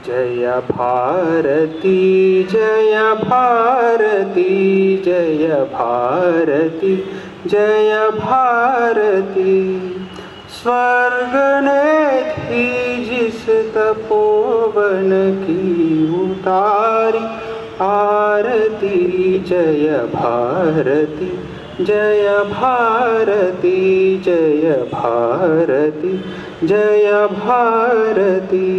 जय भारती जय भारती जय भारती जय भारती। स्वर्ग ने थी जिस तपोवन की उतारी आरती। जय भारती जय भारती जय भारती जय भारती।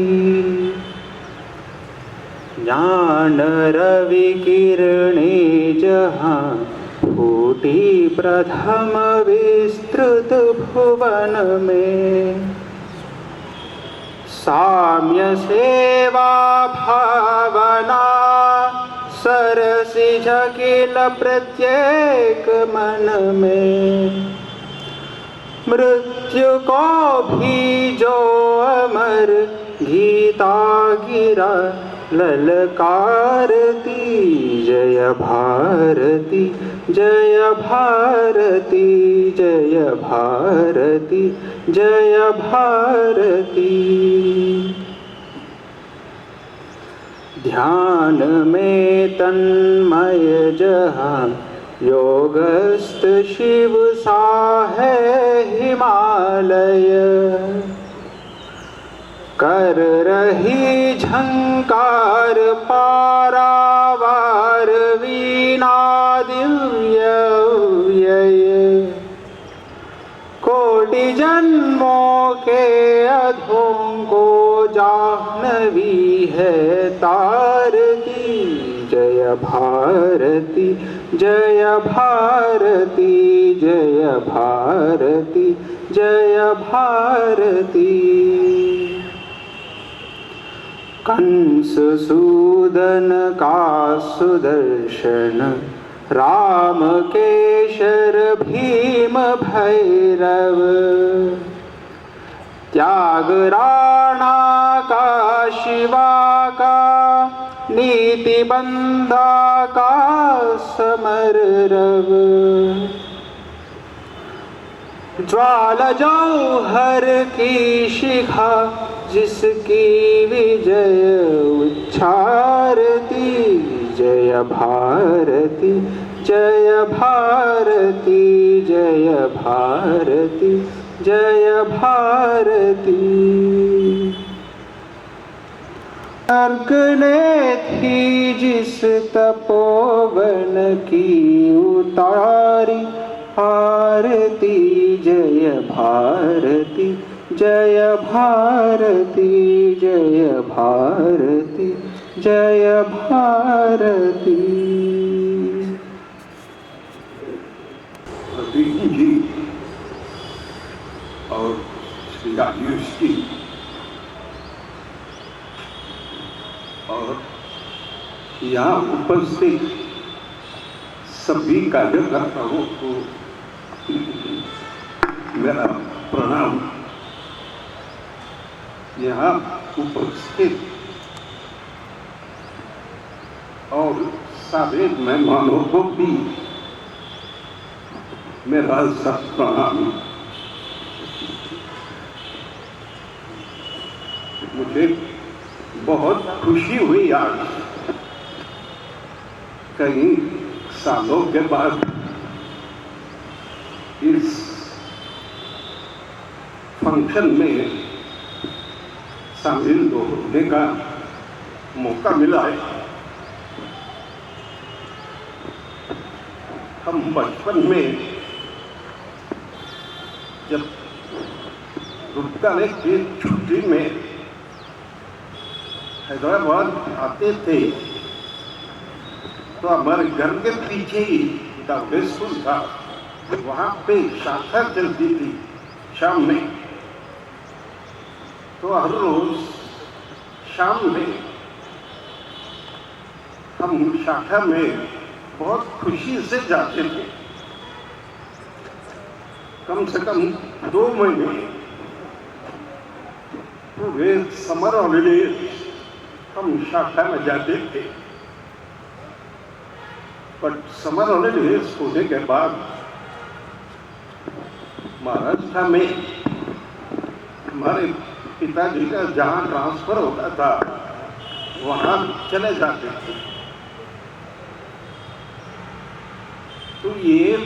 ज्ञान रवि किरणे जहाँ फूटी प्रथम विस्तृत भुवन में। साम्य सेवा भावना सरसी झकिल प्रत्येक मन में। मृत्यु को भी जो अमर गीता गिरा ललकारती। जय भारती जय भारती जय भारती जय भारती। ध्यान में तन्मय जहाँ योगस्थ शिव सा है हिमालय। कर रही झंकार पारावार वीणा दिव्य व्यय। कोटि जन्मों के अधों को जाह्नवी है तारती। जय भारती जय भारती जय भारती जय भारती। कंस सूदन का सुदर्शन राम केशर भीम भैरव। त्याग राणा का शिवा का नीति बंधा का समर रव। ज्वाल जौहर की शिखा जिसकी विजय उच्चारती। जय भारती जय भारती जय भारती जय भारती। स्वर्ग ने थी जिस तपोवन की उतारी आरती। जय भारती जय भारती जय भारती जय भारती। जी और श्री आयुष की और यहाँ उपस्थित सभी कार्यकर्ताओं को मेरा प्रणाम। यहाँ उपस्थित और सारे मेहमानों को भी मेरा सत प्रणाम। मुझे बहुत खुशी हुई आज कई सालों के बाद इस फंक्शन में शामिल होने का मौका मिला है। हम बचपन में जब रुकने की छुट्टी में हैदराबाद आते थे तो हमारे घर के पीछे ही दावड़े स्कूल था। वहाँ पे शाखा चलती थी शाम में। तो हर रोज शाम में हम शाखा में बहुत खुशी से जाते थे। कम से कम 2 महीने पूरे समर हॉलीडे हम शाखा में जाते थे। पर समर हॉलीडेज होने के बाद महाराष्ट्र में हमारे पिताजी का जहाँ ट्रांसफर होता था वहां चले जाते थे। तो ये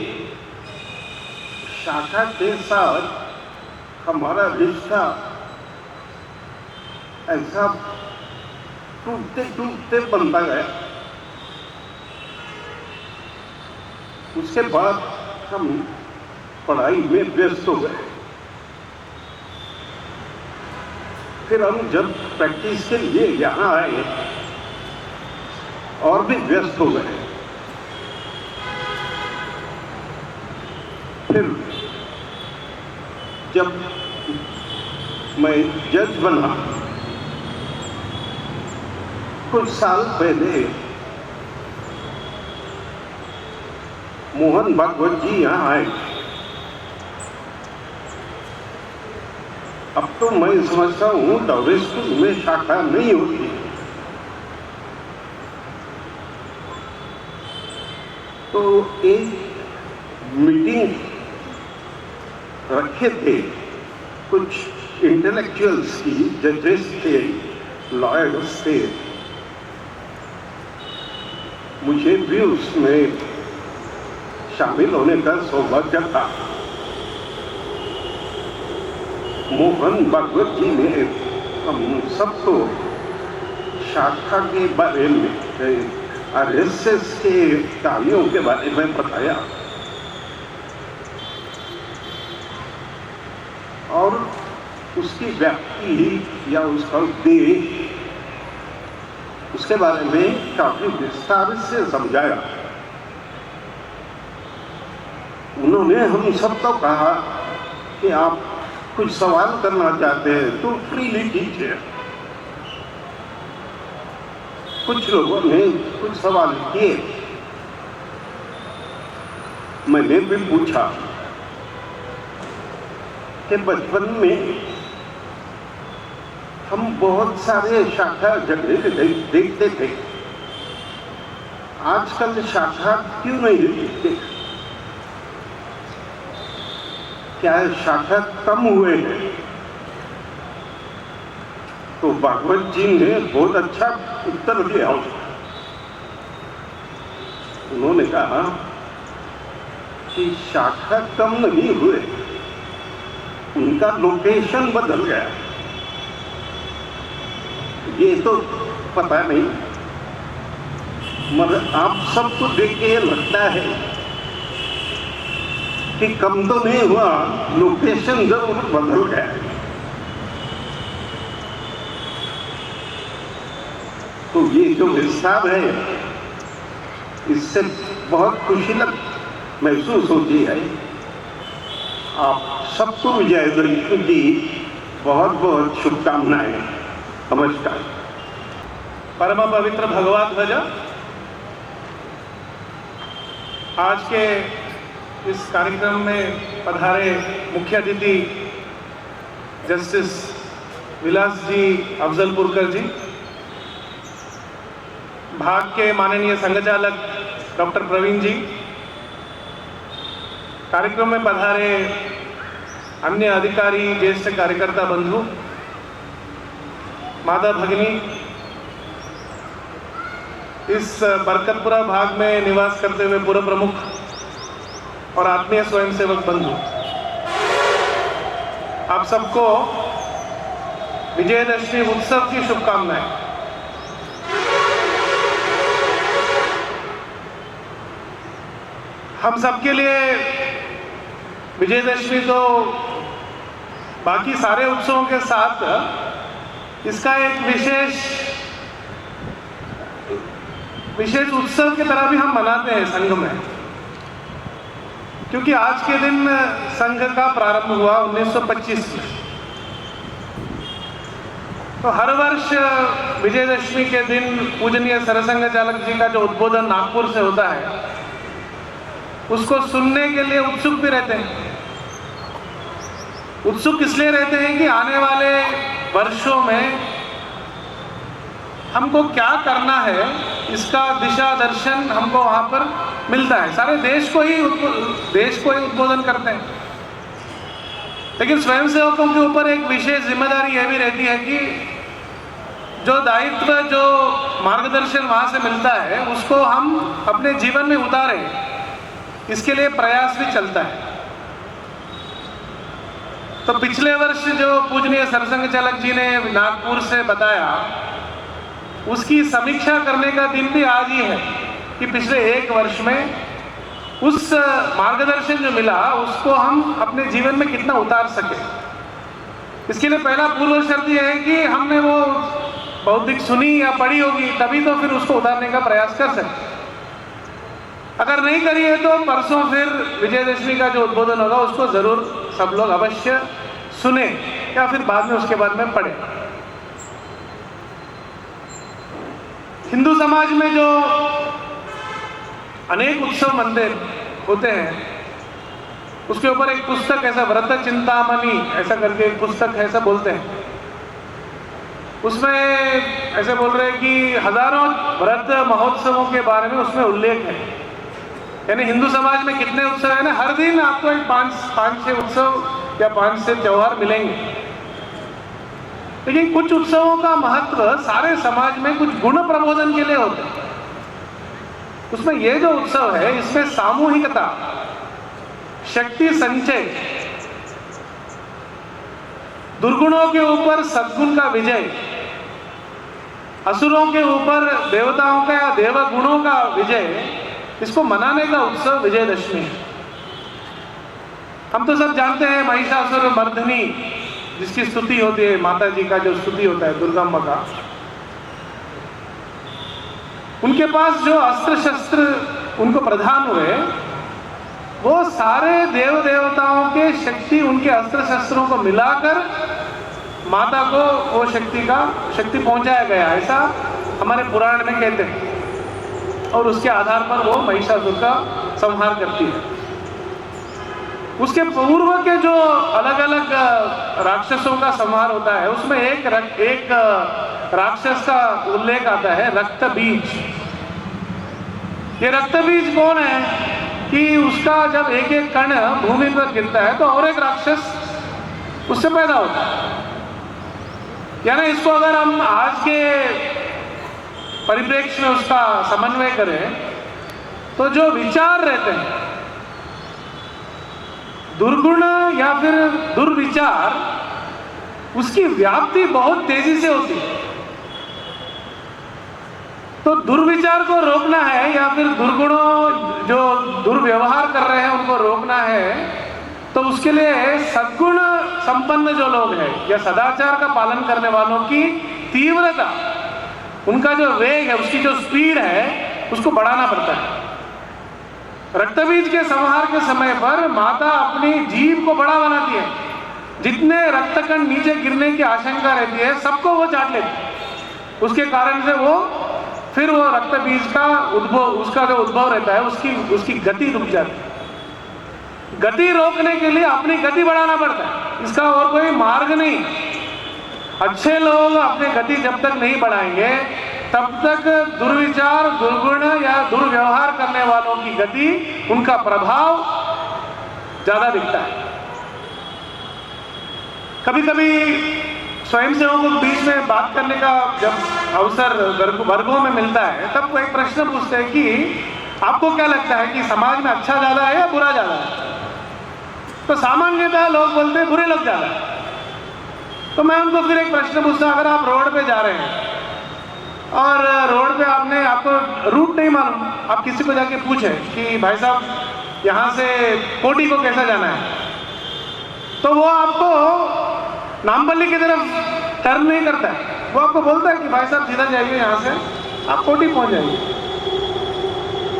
शाखा के साथ हमारा रिश्ता ऐसा टूटते टूटते बनता गया। उसके बाद हम पढ़ाई में व्यस्त हो गए। फिर हम जब प्रैक्टिस के लिए यहाँ आए और भी व्यस्त हो गए। फिर जब मैं जज बना कुछ साल पहले, मोहन भागवत जी यहाँ आए। अब तो मैं समझता हूँ डाउरी स्कूल में शाखा नहीं होती। तो एक मीटिंग रखे थे कुछ इंटेलेक्चुअल्स की, जजेस थे, लॉयर्स थे। मुझे भी उसमें शामिल होने का सौभाग्य था। मोहन भागवत जी ने हम सबको शाखा के बारे में, आरएसएस के कार्यों के बारे में बताया और उसकी व्याप्ति या उसका उद्देश्य, उसके बारे में काफी विस्तार से समझाया। उन्होंने हम सबको कहा कि आप कुछ सवाल करना चाहते हैं तो फ्रीली कीजिए। कुछ लोगों ने कुछ सवाल किए, मैंने भी पूछा कि बचपन में हम बहुत सारे शाखा जगह देखते थे, आजकल शाखा क्यों नहीं दिखते? क्या शाखा कम हुए हैं? तो भागवत जी ने बहुत अच्छा उत्तर दिया। उन्होंने कहा कि शाखा कम नहीं हुए, उनका लोकेशन बदल गया। ये तो पता नहीं, मगर आप सबको देख के लगता है कि कम तो नहीं हुआ, लोकेशन जरूर बदल गया। तो ये जो विस्तार है, इससे बहुत खुशी महसूस होती है। आप सबको विजयदशमी की बहुत बहुत शुभकामनाएं। नमस्कार। परम पवित्र भगवा ध्वज आज के इस कार्यक्रम में पधारे मुख्य अतिथि जस्टिस विलास जी अफजलपुरकर जी, भाग के माननीय संघचालक डॉक्टर प्रवीण जी, कार्यक्रम में पधारे अन्य अधिकारी, ज्येष्ठ कार्यकर्ता बंधु, माता भगिनी, इस बरकतपुरा भाग में निवास करते हुए पूर्व प्रमुख और आत्मीय स्वयंसेवक बंधु, आप सबको विजयदशमी उत्सव की शुभकामनाएं। हम सबके लिए विजयदशमी तो बाकी सारे उत्सवों के साथ इसका एक विशेष उत्सव की तरह भी हम मनाते हैं संघ में, क्योंकि आज के दिन संघ का प्रारंभ हुआ 1925 में। तो हर वर्ष विजयदशमी के दिन पूजनीय सरसंघ चालक जी का जो उद्बोधन नागपुर से होता है, उसको सुनने के लिए उत्सुक भी रहते हैं। उत्सुक इसलिए रहते हैं कि आने वाले वर्षों में हमको क्या करना है, इसका दिशा दर्शन हमको वहाँ पर मिलता है। सारे देश को ही उद्बोधन करते हैं, लेकिन स्वयंसेवकों के ऊपर एक विशेष जिम्मेदारी यह भी रहती है कि जो दायित्व, जो मार्गदर्शन वहाँ से मिलता है, उसको हम अपने जीवन में उतारें, इसके लिए प्रयास भी चलता है। तो पिछले वर्ष जो पूजनीय सरसंघ चालक जी ने नागपुर से बताया, उसकी समीक्षा करने का दिन भी आज ही है कि पिछले एक वर्ष में उस मार्गदर्शन जो मिला उसको हम अपने जीवन में कितना उतार सके। इसके लिए पहला पूर्व शर्त यह है कि हमने वो बौद्धिक सुनी या पढ़ी होगी, तभी तो फिर उसको उतारने का प्रयास कर सकते। अगर नहीं करी है तो परसों फिर विजयदशमी का जो उद्बोधन होगा उसको जरूर सब लोग अवश्य सुने या फिर बाद में उसके बाद में पढ़े। हिंदू समाज में जो अनेक उत्सव मनते होते हैं, उसके ऊपर एक पुस्तक ऐसा व्रत चिंतामणि ऐसा करके एक पुस्तक है, ऐसा बोलते हैं। उसमें ऐसे बोल रहे हैं कि हजारों व्रत महोत्सवों के बारे में उसमें उल्लेख है। यानी हिंदू समाज में कितने उत्सव है ना, हर दिन आपको एक पाँच छः उत्सव या 5 से त्योहार मिलेंगे। लेकिन कुछ उत्सवों का महत्व सारे समाज में कुछ गुण प्रबोधन के लिए होते हैं। उसमें ये जो उत्सव है, इसमें सामूहिकता, शक्ति संचय, दुर्गुणों के ऊपर सद्गुण का विजय, असुरों के ऊपर देवताओं का या देवगुणों का विजय, इसको मनाने का उत्सव विजयदशमी है। हम तो सब जानते हैं महिषासुर मर्दिनी जिसकी स्तुति होती है, माता जी का जो स्तुति होता है, दुर्गा माँ का, उनके पास जो अस्त्र शस्त्र उनको प्रदान हुए, वो सारे देव देवताओं के शक्ति उनके अस्त्र शस्त्रों को मिलाकर माता को वो शक्ति पहुंचाया गया, ऐसा हमारे पुराण में कहते हैं। और उसके आधार पर वो महिषासुर का संहार करती है। उसके पूर्व के जो अलग अलग राक्षसों का संहार होता है, उसमें एक राक्षस का उल्लेख आता है, रक्त बीज। ये रक्त बीज कौन है कि उसका जब एक एक कण भूमि पर गिरता है तो और एक राक्षस उससे पैदा होता है। यानी इसको अगर हम आज के परिप्रेक्ष्य में उसका समन्वय करें तो जो विचार रहते हैं, दुर्गुण या फिर दुर्विचार, उसकी व्याप्ति बहुत तेजी से होती है। तो दुर्विचार को रोकना है या फिर दुर्गुणों जो दुर्व्यवहार कर रहे हैं उनको रोकना है, तो उसके लिए सद्गुण संपन्न जो लोग हैं या सदाचार का पालन करने वालों की तीव्रता, उनका जो वेग है, उसकी जो स्पीड है, उसको बढ़ाना पड़ता है। रक्तबीज के संहार के समय पर माता अपनी जीभ को बड़ा बनाती है। जितने रक्तकण नीचे गिरने की आशंका रहती है, सबको वो चाट लेती है। उसके कारण से वो फिर वो रक्तबीज का उद्भव, उसका जो उद्भव रहता है, उसकी गति रुक जाती है। गति रोकने के लिए अपनी गति बढ़ाना पड़ता है, इसका और कोई मार्ग नहीं। अच्छे लोग अपनी गति जब तक नहीं बढ़ाएंगे, तब तक दुर्विचार, दुर्गुण या दुर्व्यवहार करने वालों की गति, उनका प्रभाव ज्यादा दिखता है। कभी कभी स्वयंसेवकों के बीच में बात करने का जब अवसर वर्गों में मिलता है, तब वो एक प्रश्न पूछते हैं कि आपको क्या लगता है कि समाज में अच्छा ज्यादा है या बुरा ज्यादा है? तो सामान्यतः लोग बोलते हैं बुरे लोग ज्यादा है। तो मैं उनको फिर एक प्रश्न पूछता हूँ, अगर आप रोड पे जा रहे हैं और रोड पे आपको रूट नहीं मालूम, आप किसी को जाके पूछें कि भाई साहब यहाँ से कोटी को कैसा जाना है, तो वो आपको नामबल्ली की तरफ टर्न नहीं करता है। वो आपको बोलता है कि भाई साहब सीधा जाइए, यहाँ से आप कोटी पहुँच जाइए।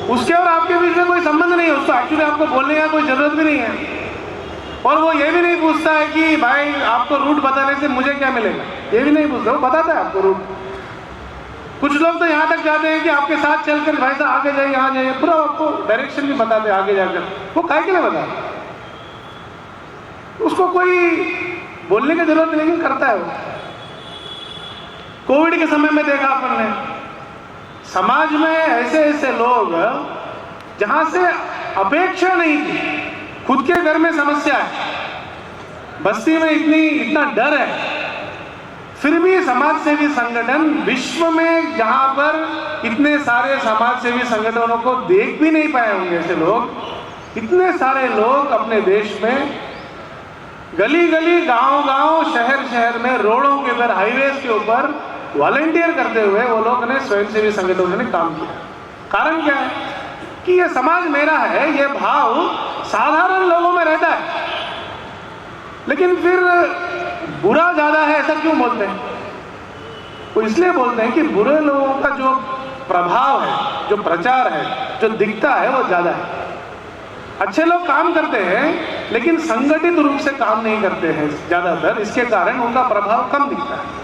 उसके और आपके बीच में कोई संबंध नहीं है, उसको एक्चुअली आपको बोलने का कोई जरूरत भी नहीं है। और वो ये भी नहीं पूछता है कि भाई आपको रूट बताने से मुझे क्या मिलेगा, ये भी नहीं पूछता, वो बताता है आपको रूट। कुछ लोग तो यहाँ तक जाते हैं कि आपके साथ चलकर भाई साहब आगे जाइए, यहाँ जाइए, पूरा आपको डायरेक्शन भी बताते हैं आगे जाकर। वो काय के लिए बताते, उसको कोई बोलने की जरूरत नहीं, लेकिन करता है वो। कोविड के समय में देखा अपन ने, समाज में ऐसे ऐसे लोग जहां से अपेक्षा नहीं थी, खुद के घर में समस्या है, बस्ती में इतना डर है, फिर भी समाज सेवी संगठन विश्व में जहां पर इतने सारे समाज सेवी संगठनों को देख भी नहीं पाए होंगे ऐसे लोग, इतने सारे लोग अपने देश में गली गली, गांव गांव, शहर शहर में, रोडों के ऊपर, हाईवेज के ऊपर वॉलंटियर करते हुए वो लोग ने स्वयंसेवी संगठनों ने काम किया। कारण क्या है कि ये समाज मेरा है, ये भाव साधारण लोगों में रहता है, लेकिन फिर बुरा ज्यादा है ऐसा क्यों बोलते हैं? वो इसलिए बोलते हैं कि बुरे लोगों का जो प्रभाव है, जो प्रचार है, जो दिखता है वो ज्यादा है। अच्छे लोग काम करते हैं लेकिन संगठित रूप से काम नहीं करते हैं ज्यादातर, इसके कारण उनका प्रभाव कम दिखता है।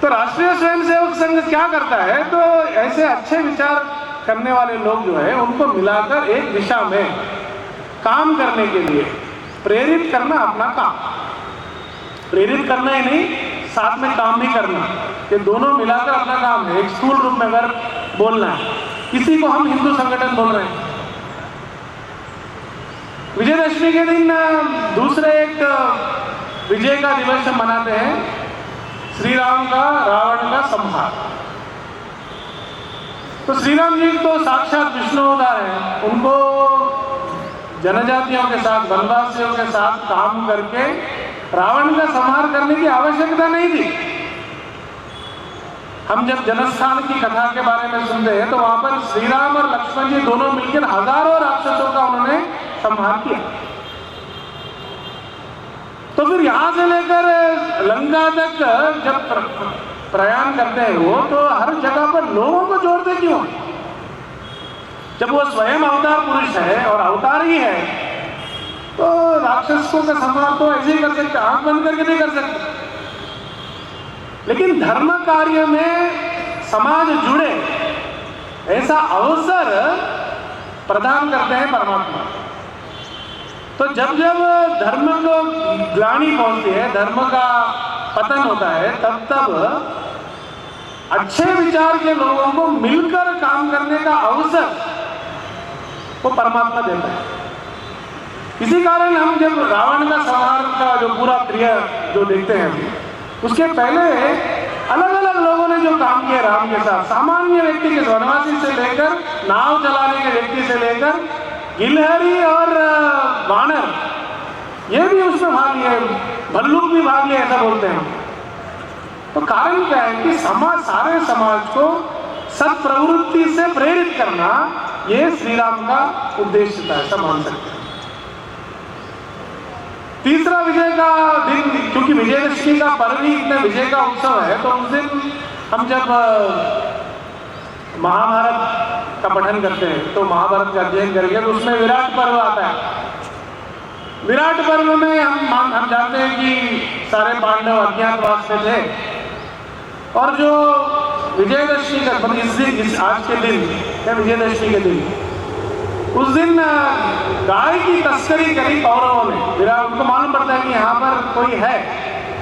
तो राष्ट्रीय स्वयंसेवक संघ क्या करता है, तो ऐसे अच्छे विचार करने वाले लोग जो है उनको मिलाकर एक दिशा में काम करने के लिए प्रेरित करना, अपना काम प्रेरित करना ही नहीं, साथ में काम भी करना, ये दोनों मिलाकर अपना काम है। एक स्थूल रूप में अगर बोलना है, इसी को हम हिंदू संगठन बोल रहे हैं। विजयदशमी के दिन दूसरे एक विजय का दिवस हम मनाते हैं, श्री राम का रावण का संहार। तो श्री राम जी तो साक्षात विष्णु अवतार हैं, उनको जनजातियों के साथ, वनवासियों के साथ काम करके रावण का संहार करने की आवश्यकता नहीं थी। हम जब जनस्थान की कथा के बारे में सुनते हैं तो वहां पर श्री राम और लक्ष्मण जी दोनों मिलकर हजारों राक्षसों का उन्होंने संहार किया। तो फिर यहां से लेकर लंका तक जब प्रयाण करते हैं वो, तो हर जगह पर लोगों को जोड़ते क्यों? जब वो स्वयं अवतार पुरुष है और अवतार ही है, तो राक्षसों का संहार तो ऐसे ही कर सकते, आंख बंद करके नहीं कर सकते। लेकिन धर्म कार्य में समाज जुड़े ऐसा अवसर प्रदान करते हैं परमात्मा। तो जब जब धर्म को ग्लानि पहुंचती है, धर्म का पतन होता है, तब तब अच्छे विचार के लोगों को मिलकर काम करने का अवसर वो परमात्मा देता है। इसी कारण हम जब रावण का संहार का जो पूरा क्रिया जो देखते हैं, उसके पहले अलग अलग लोगों ने जो काम किया राम के साथ, सामान्य व्यक्ति के, वनवासी से लेकर नाव चलाने के व्यक्ति से लेकर गिलहरी और वानर, ये भी उसमें भाग लिए, भल्लुक भी भाग लिए, ऐसा बोलते हैं। तो कारण क्या है कि सारे समाज को सत प्रवृत्ति से प्रेरित करना, ये श्री राम का उद्देश्य था, ऐसा मान सकते हैं। तीसरा विजय का दिन, क्योंकि विजयदशमी का पर्व ही इतना विजय का उत्सव है, तो उस दिन हम जब महाभारत का पठन करते हैं तो महाभारत का अध्ययन करेंगे तो उसमें विराट पर्व आता है। विराट पर्व में हम जानते हैं कि सारे पांडव अज्ञातवास में थे, और जो विजयदशमी का आज के दिन या विजयदशमी के दिन, उस दिन गाय की तस्करी करी कौरवों ने। विराट, उनको मालूम पड़ता है कि यहाँ पर कोई है,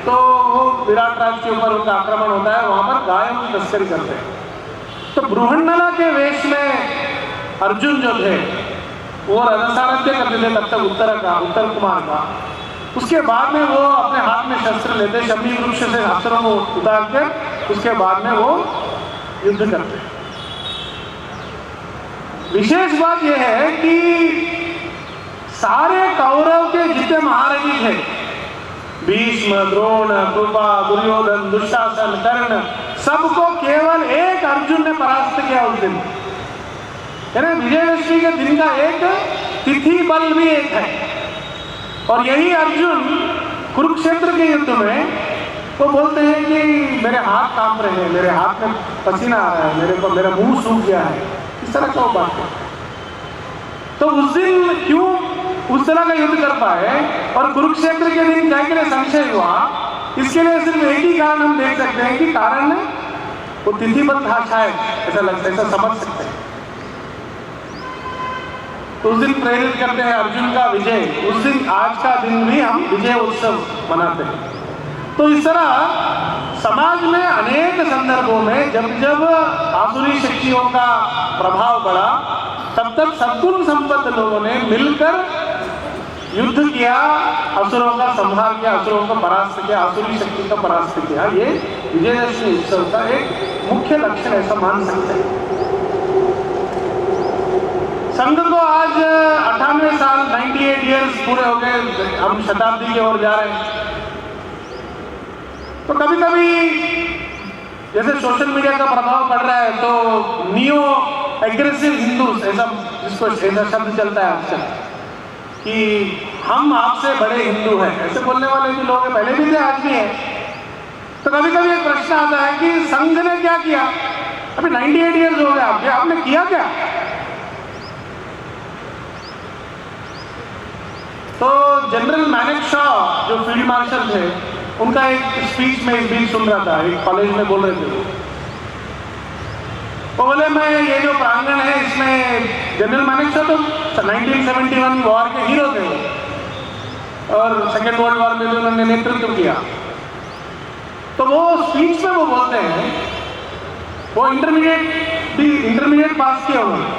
तो वो विराट राज के ऊपर उनका आक्रमण होता है, वहां पर गायों की तस्करी करते हैं। तो बृहन्नला के वेश में अर्जुन जो थे वो रथसारथ्य करते थे तब तक उत्तर कुमार का। उसके बाद में वो अपने हाथ में शस्त्र लेते, शमी वृक्ष से शस्त्रों को उतार कर उसके बाद में वो युद्ध करते। विशेष बात यह है कि सारे कौरव के जितने महारथी थे, भीष्म, द्रोण, कृपा, दुर्योधन, दुशासन, कर्ण, सबको केवल एक अर्जुन ने परास्त किया उस दिन। विजयदशमी के दिन का एक तिथि बल भी एक है, और यही अर्जुन कुरुक्षेत्र के युद्ध में वो बोलते हैं कि मेरे हाथ कांप रहे हैं, मेरे हाथ में पसीना आ रहा है, मेरा मुंह सूख गया है, इस तरह का बात है। तो उस दिन क्यों उस तरह का युद्ध कर पाए और कुरुक्षेत्र के दिन क्या के लिए संशय हुआ, इसके लिए सिर्फ एक ही कारण हम देख सकते हैं कि कारण वो तिथिबद्ध था शायद, ऐसा समझ सकते हैं। तो उस दिन प्रेरित करते हैं अर्जुन का विजय, उस दिन आज का दिन भी हम विजय उत्सव मनाते हैं। तो इस तरह समाज में अनेक संदर्भों में जब जब आसुरी शक्तियों का प्रभाव बढ़ा, तब तक सद्गुण संपन्न लोगों ने मिलकर युद्ध किया, असुरों का संहार किया, असुरों को परास्त किया, आसुरी शक्ति का परास्त किया। ये विजयदशमी उत्सव का एक मुख्य लक्षण ऐसा मान सकते हैं। संघ को आज 98 साल 98 ईयर्स पूरे हो गए, हम शताब्दी की ओर जा रहे हैं। तो कभी कभी जैसे सोशल मीडिया का प्रभाव पड़ रहा है तो नियो एग्रेसिव हिंदूज, ऐसा जिसको ऐसा शब्द चलता है अक्सर कि हम आपसे बड़े हिंदू हैं, ऐसे बोलने वाले भी लोग पहले भी थे, आज भी हैं। तो कभी कभी एक प्रश्न आता है कि संघ ने क्या किया? अभी 98 ईयर्स हो गए आपने किया क्या? तो जनरल मैनेक्शॉ जो फील्ड मार्शल थे, उनका एक स्पीच में इस बीच सुन रहा था, एक कॉलेज में बोल रहे थे। वो बोले मैं ये जो प्रांगण है इसमें जनरल मैनेक्शॉ तो 1971 वॉर के हीरो थे और सेकेंड वर्ल्ड वॉर में भी उन्होंने नेतृत्व किया। तो वो स्पीच में वो बोलते हैं, वो इंटरमीडिएट पास किया उन्होंने,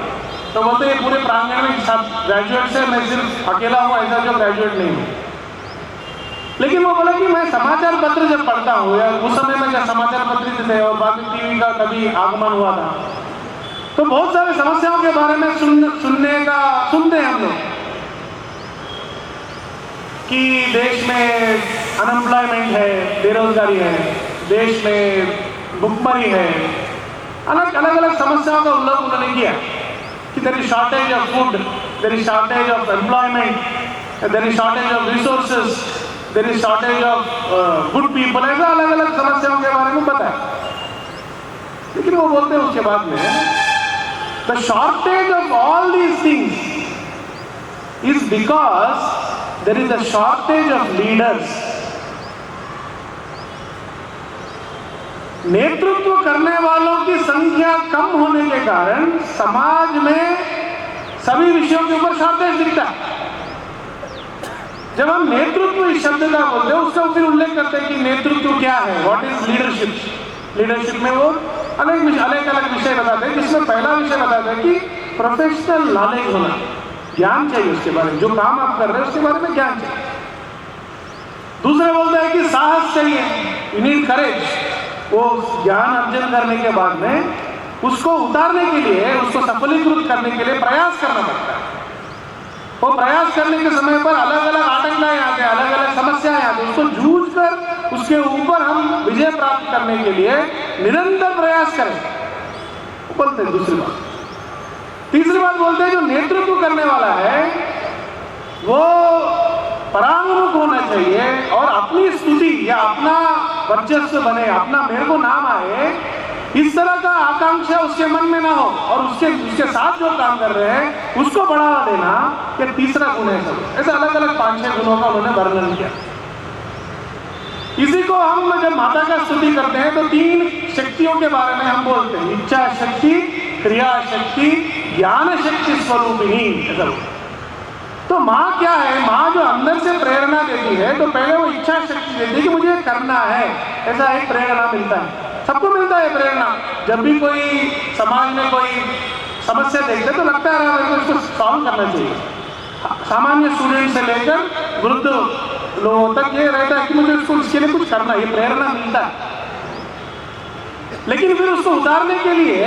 तो बोलते हैं पूरे प्रांगण में सब ग्रेजुएट से मैं सिर्फ अकेला हूँ ऐसा जो ग्रेजुएट नहीं हूँ। लेकिन वो बोला कि मैं समाचार पत्र जब पढ़ता हूँ, या उस समय में जब समाचार पत्र थे और बाद में टीवी का कभी आगमन हुआ था, तो बहुत सारे समस्याओं के बारे में सुनते हैं हम लोग कि देश में अनएम्प्लॉयमेंट है, बेरोजगारी है, देश में भुखमरी है, अलग अलग समस्याओं का उल्लेख उन्होंने किया कि there is shortage of food, there is shortage of employment, there is shortage of resources, there is shortage of good people, ऐसा अलग अलग समस्याओं के बारे में बताया। लेकिन वो बोलते हैं उसके बाद में the shortage of all these things is because there is a shortage of leaders. नेतृत्व करने वालों की संख्या कम होने के कारण समाज में सभी विषयों के ऊपर शॉर्टेज दिखता है। जब हम नेतृत्व इस शब्द का बोलते हैं, उसका फिर उल्लेख करते हैं कि नेतृत्व क्या है, व्हाट इज लीडरशिप। लीडरशिप में वो अलग अलग विषय बताते हैं, जिसमें पहला विषय बताते हैं कि प्रोफेशनल नॉलेज होना, ज्ञान चाहिए उसके बारे में, जो काम आप कर रहे हैं उसके बारे में ज्ञान चाहिए। दूसरे बोलते हैं कि साहस चाहिए, यू नीड करेज। वो ज्ञान अर्जन करने के बाद में उसको उतारने के लिए, उसको सफलीकृत करने के लिए प्रयास करना पड़ता है। वो प्रयास करने के समय पर अलग अलग आतंकाएं आते हैं, अलग अलग समस्याएं आती हैं, उसको जूझ कर उसके ऊपर हम विजय प्राप्त करने के लिए निरंतर प्रयास करें, बोलते हैं। दूसरी बात, तीसरी बात बोलते हैं जो नेतृत्व करने वाला है वो परांगमुख होना चाहिए और अपनी स्तुति या अपना वर्चस्व बने, अपना मेरे को नाम आए, इस तरह का आकांक्षा उसके मन में ना हो, और उसके साथ जो काम कर रहे हैं उसको बढ़ावा देना, ये तीसरा गुण है। सब ऐसे अलग अलग 5-6 गुणों का उन्होंने वर्णन किया। इसी को हम जब माता का स्तुति करते हैं तो 3 शक्तियों के बारे में हम बोलते हैं, इच्छा शक्ति, क्रिया शक्ति, ज्ञान शक्ति स्वरूपिणी। तो माँ क्या है? माँ जो अंदर से प्रेरणा देती है, तो पहले वो इच्छा शक्ति देती है कि मुझे करना है, ऐसा एक प्रेरणा मिलता है। सबको मिलता है प्रेरणा। जब भी कोई समाज में कोई समस्या देखते तो लगता है मेरे को इसको सॉल्व करना चाहिए। सामान्य स्टूडेंट से लेकर वृद्ध लोगों तक ये रहता है कि मुझे इसको इसके लिए कुछ करना, ये प्रेरणा मिलता है। लेकिन फिर उसको उतारने के लिए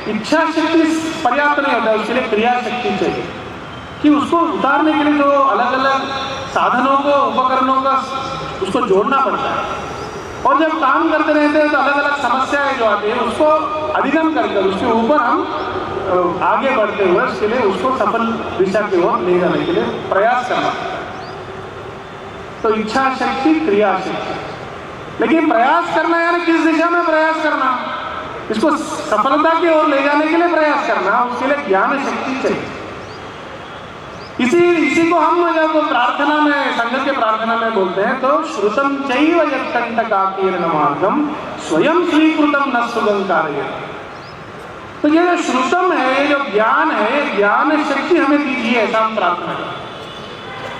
इच्छा शक्ति पर्याप्त नहीं होता, उसके लिए क्रिया शक्ति चाहिए कि उसको उतारने के लिए जो अलग अलग साधनों को, उपकरणों का उसको जोड़ना पड़ता है। और जब काम करते रहते हैं तो अलग अलग समस्याएं जो आती है उसको अधिगम करके उसके ऊपर हम आगे बढ़ते हुए उसके लिए उसको सफल दिशा की ओर ले जाने के लिए प्रयास करना। तो इच्छा शक्ति, क्रिया शक्ति। लेकिन प्रयास करना यानी किस दिशा में प्रयास करना, इसको सफलता की ओर ले जाने के लिए प्रयास करना, उसके लिए ज्ञान शक्ति चाहिए। इसी को हम जब प्रार्थना में, संघ के प्रार्थना में बोलते हैं तो श्रुतम चैव यत्कंटकाकीर्ण मार्गम स्वयं स्वीकृतम न सुगम कारयेत्। तो ये जो श्रुतम है, ये जो ज्ञान है, ज्ञान शक्ति हमें दीजिए, ऐसा हम प्रार्थना करते।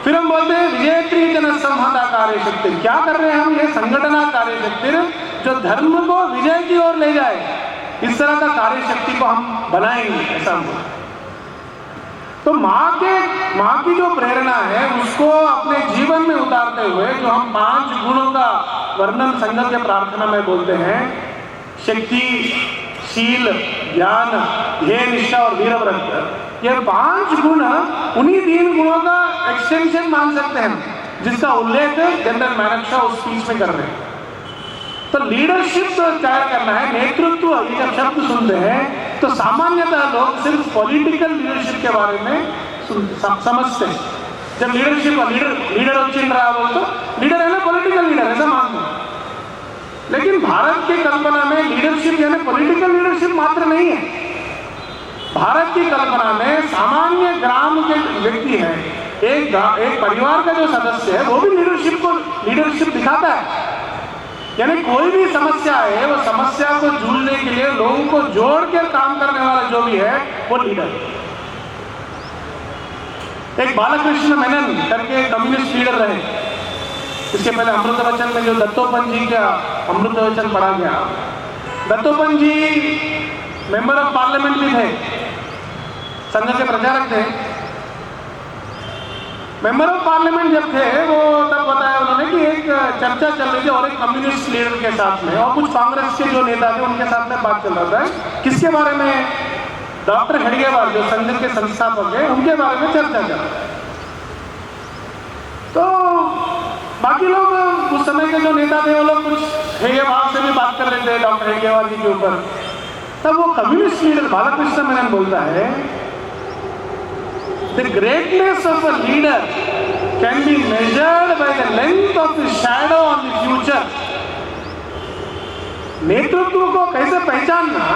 फिर हम बोलते हैं विजयत्री जन संहता कार्य शक्ति। क्या कर रहे हैं हम? ये संगठना कार्य शक्ति जो धर्म को विजय की ओर ले जाए, इस तरह का कार्य शक्ति को हम बनाएंगे, ऐसा हम बोलते हैं। तो माँ की जो प्रेरणा है उसको अपने जीवन में उतारते हुए जो हम 5 गुणों का वर्णन संघ के प्रार्थना में बोलते हैं, शक्ति, शील, ज्ञान, ध्येय, निष्ठा और वीरव्रत, ये 5 गुण उन्हीं 3 गुणों का एक्सटेंशन मान सकते हैं जिसका उल्लेख जनरल मानेकशॉ उस स्पीच में कर रहे हैं। तो लीडरशिप क्या करना है, नेतृत्व, ये जब शब्द सुनते हैं तो सामान्यतः लोग सिर्फ पॉलिटिकल लीडरशिप के बारे में समझते हैं। जब लीडर चिन्ह बोल तो लीडर है ना, पॉलिटिकल लीडर ऐसा मानते हैं। लेकिन भारत की कल्पना में लीडरशिप यानी पॉलिटिकल लीडरशिप मात्र नहीं है। भारत की कल्पना में सामान्य ग्राम के व्यक्ति है, एक परिवार का जो सदस्य है वो भी लीडरशिप दिखाता है। यानी कोई भी समस्या है, वो समस्या को झूलने के लिए लोगों को जोड़कर काम करने वाला जो भी है वो लीडर। एक बालकृष्ण मेनन करके कम्युनिस्ट लीडर रहे, इसके पहले अमृत वचन में जो दत्तोपंत जी का अमृत वचन पढ़ा गया, दत्तोपंत जी मेंबर ऑफ पार्लियामेंट भी थे, संघ के प्रचारक थे। मेंबर ऑफ पार्लियामेंट जब थे वो तब बताया उन्होंने कि एक चर्चा चल रही थी और एक कम्युनिस्ट लीडर के साथ में और कुछ कांग्रेस के जो नेता थे उनके साथ में बात चल रहा था। किसके बारे में? डॉक्टर हेडगेवार जो संघ के संस्थापक है उनके बारे में चर्चा चल रही है। तो बाकी लोग उस समय के जो नेता थे वो लोग कुछ हेडगेवार से भी बात कर रहे थे डॉक्टर हेडगेवार जी के ऊपर। तब वो कम्युनिस्ट लीडर बालकृष्ण मेनन बोलता है, The greatness of a leader can be measured by the length of his shadow on the future. नेतृत्व को कैसे पहचानना,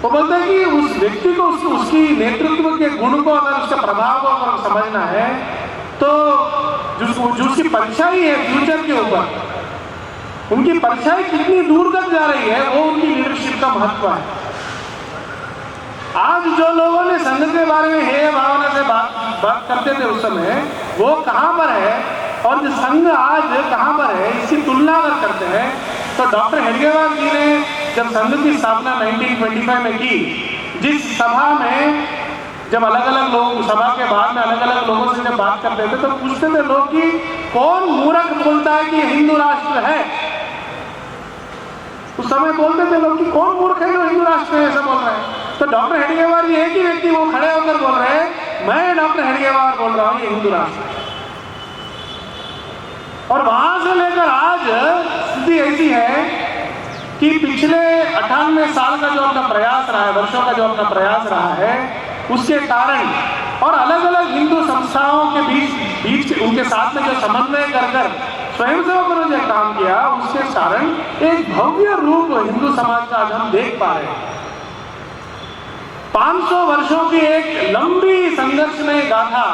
वो बोलते हैं कि उस व्यक्ति को उसकी नेतृत्व के गुण को अगर उसके प्रभाव को अगर समझना है तो जो उसकी परछाई है फ्यूचर के ऊपर, उनकी परछाई कितनी दूर तक जा रही है वो उनकी लीडरशिप का महत्व है। आज जो लोगों ने संघ के बारे में हेय भावना से बात करते थे उस समय, वो कहाँ पर है और जो संघ आज कहाँ पर है इसकी तुलना अगर करते हैं तो डॉक्टर हेडगेवार जी ने जब संघ की स्थापना 1925 में की, जिस सभा में जब अलग अलग लोग सभा के बाद में अलग अलग लोगों से जब बात करते थे तो पूछते थे लोग कि कौन मूर्ख बोलता है कि हिंदू राष्ट्र है। उस समय बोलते थे लोग कि कौन मूर्ख है जो हिंदू राष्ट्र है ऐसा बोल रहे हैं। तो डॉक्टर हेडगेवार जी एक ही व्यक्ति वो खड़े होकर बोल रहे हैं, मैं डॉक्टर हेडगेवार बोल रहा हूँ ये हिंदू राष्ट्र है। और वहां से लेकर आज स्थिति ऐसी है कि पिछले 98 साल का जो अपना प्रयास रहा है, वर्षों का जो अपना प्रयास रहा है, उसके कारण और अलग अलग हिंदू संस्थाओं के बीच उनके साथ में जो समन्वय कर स्वयंसेवकों ने जो काम किया, उसके कारण एक भव्य रूप हिंदू समाज का आज हम देख पा रहे हैं। 500 वर्षों की एक लंबी संघर्षमय गाथा,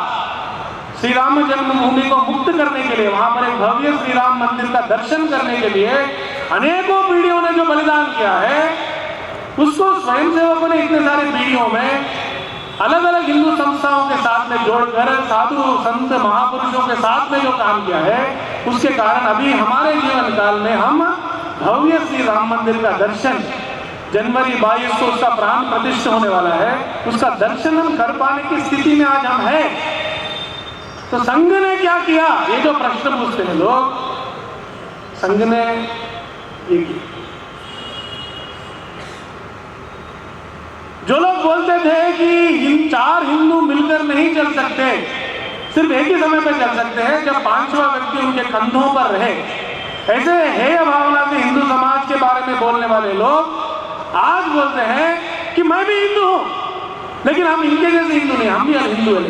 श्री राम जन्मभूमि को मुक्त करने के लिए, वहां पर एक भव्य श्री राम मंदिर का दर्शन करने के लिए अनेकों पीढ़ियों ने जो बलिदान किया है, उसको स्वयंसेवकों ने इतने सारे पीढ़ियों में अलग अलग हिंदू संस्थाओं के साथ में जोड़कर साधु संत महापुरुषों के साथ में जो काम किया है, उसके कारण अभी हमारे जीवन काल में हम भव्य श्री राम मंदिर का दर्शन, जनवरी 22 को उसका प्राण प्रतिष्ठा होने वाला है, उसका दर्शन हम कर पाने की स्थिति में आज हम हैं। तो संघ ने क्या किया, ये जो प्रश्न पूछते हैं लोग, संघ ने ये किया। जो लोग बोलते थे कि 4 हिंदू मिलकर नहीं चल सकते, सिर्फ एक ही समय पर चल सकते हैं जब 5वां व्यक्ति उनके कंधों पर रहे, ऐसे हेय भावना से हिंदू समाज के बारे में बोलने वाले लोग आज बोलते हैं कि मैं भी हिंदू हूं, लेकिन हम इनके जैसे हिंदू नहीं, हम भी अब हिंदू है।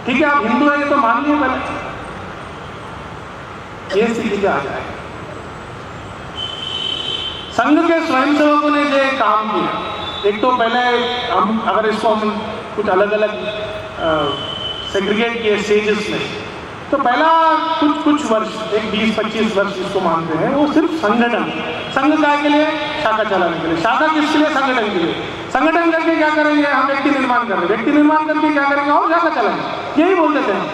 ठीक है, आप हिंदू है तो मान लिया पहले, ये स्थिति पे आ जाए। संघ के स्वयंसेवकों ने जो काम किया, एक तो पहले हम अगर इसको हम कुछ अलग अलग सेग्रीगेट किए स्टेजेस में, तो पहला कुछ वर्ष, एक 20-25 वर्ष इसको मानते हैं, वो सिर्फ संगठन, संघ काय के लिए, शाखा चलाने के लिए। शाखा किसके लिए? संगठन के लिए। संगठन करके क्या करेंगे, हम व्यक्ति निर्माण कर रहे हैं, व्यक्ति निर्माण करके क्या करेंगे और शाखा चलाएंगे, यही बोलते थे हम।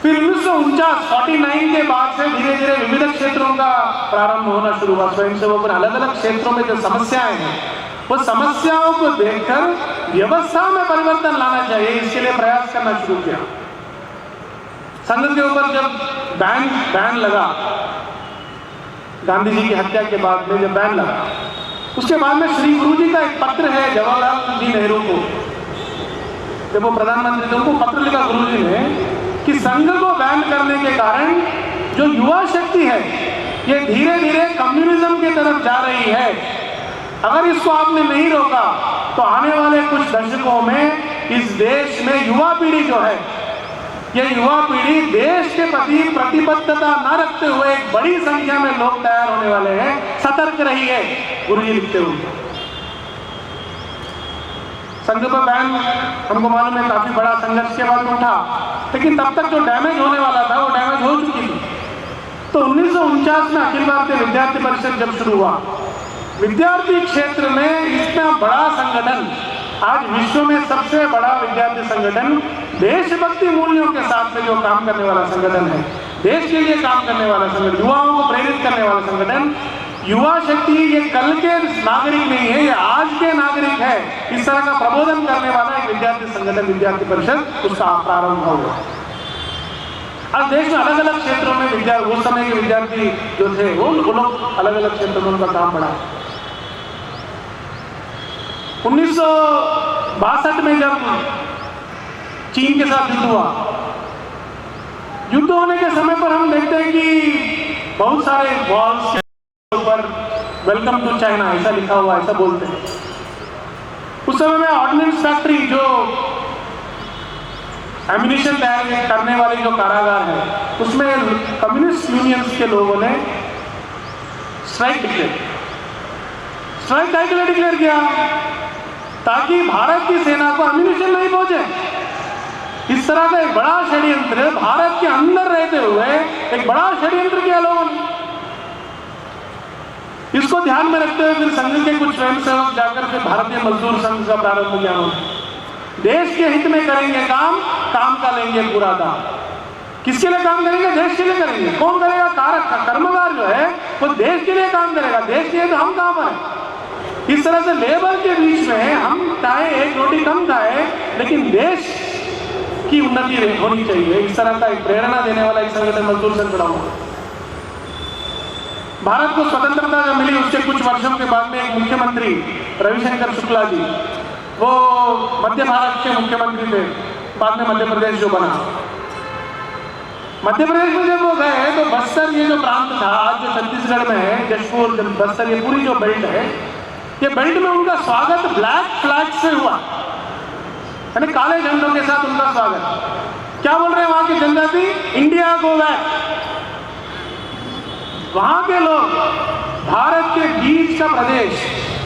फिर 1949 के बाद से धीरे धीरे विविध क्षेत्रों का प्रारंभ होना शुरू हुआ। स्वयंसेवकों ने अलग अलग क्षेत्रों में जो समस्याएं हैं, वो समस्याओं को देखकर व्यवस्था में परिवर्तन लाना चाहिए, इसके लिए प्रयास करना शुरू किया। संघ के ऊपर जब बैन लगा, गांधी जी की हत्या के बाद में जब बैन लगा, उसके बाद में श्री गुरु जी का एक पत्र है जवाहरलाल जी नेहरू को, जब वो प्रधानमंत्री थे, उनको पत्र लिखा गुरु जी ने कि संघ को बैन करने के कारण जो युवा शक्ति है ये धीरे धीरे कम्युनिज्म की तरफ जा रही है। अगर इसको आपने नहीं रोका तो आने वाले कुछ दशकों में इस देश में युवा पीढ़ी जो है, ये युवा पीढ़ी देश के प्रति प्रतिबद्धता न रखते हुए एक बड़ी संख्या में लोग तैयार होने वाले हैं, सतर्क रही है, गुरु जी लिखते हुए। संघ पर बैन हमको मालूम है काफी बड़ा संघर्ष के बाद उठा, लेकिन तब तक जो डैमेज होने वाला था वो डैमेज हो चुकी थी। तो 1949 में अखिल भारतीय विद्यार्थी परिषद जब शुरू हुआ, विद्यार्थी क्षेत्र में इतना बड़ा संगठन, आज विश्व में सबसे बड़ा विद्यार्थी संगठन, देशभक्ति मूल्यों के साथ में जो काम करने वाला संगठन है, देश के लिए काम करने वाला संगठन, युवाओं को प्रेरित करने वाला संगठन, युवा शक्ति ये कल के नागरिक नहीं है, ये आज के नागरिक है, इस तरह का प्रबोधन करने वाला एक विद्यार्थी संगठन विद्यार्थी परिषद, उसका प्रारंभ हुआ। आज देश में अलग अलग क्षेत्रों में उस समय के विद्यार्थी जो थे वो लोग अलग अलग क्षेत्रों में उनका काम बढ़ा। 1962 में जब चीन के साथ युद्ध हुआ, युद्ध होने के समय पर हम देखते हैं कि बहुत सारे वॉल्स के ऊपर वेलकम टू चाइना ऐसा लिखा हुआ, ऐसा बोलते हैं। उस समय में ऑर्डिनेंस फैक्ट्री, जो एम्यूनिशन तैयार करने वाले जो कारागार है, उसमें कम्युनिस्ट यूनियंस के लोगों ने स्ट्राइक काहे के लिए डिक्लेयर किया? ताकि भारत की सेना को एम्यूनिशन नहीं पहुंचे। इस तरह का एक बड़ा षड्यंत्र भारत के अंदर रहते हुए एक बड़ा षड्यंत्र किया लोगों ने। इसको ध्यान में रखते हुए फिर संघ के कुछ स्वयंसेवक जाकर के भारतीय मजदूर संघ का प्रारंभ किया उन्होंने। देश के हित में करेंगे काम का लेंगे पूरा दाम। किसके लिए काम करेंगे? देश के लिए करेंगे। कौन करेगा? कर्मकार जो है वो देश के लिए काम करेगा, देश के लिए तो हम काम करें। इस तरह से लेबर के बीच में हम चाहे एक रोटी कम खाए, लेकिन देश की उन्नति होनी चाहिए, इस तरह का एक प्रेरणा देने वाला एक संगठन मजदूर संघ खड़ा हुआ। भारत को स्वतंत्रता जब मिली उसके कुछ वर्षों के बाद में एक मुख्यमंत्री रविशंकर शुक्ला जी, वो मध्य भारत के मुख्यमंत्री थे, बाद में मध्य प्रदेश जो बना। मध्य प्रदेश में जब वो गए तो बस्तर ये जो प्रांत था, आज जो छत्तीसगढ़ में है, जशपुर बस्तर, ये पूरी जो बेल्ट है, ये बेल्ट में उनका स्वागत ब्लैक फ्लैग से हुआ, यानी काले झंडों के साथ उनका स्वागत। क्या बोल रहे हैं वहां की जनजाति? India go back. वहां के लोग, भारत के बीच का प्रदेश,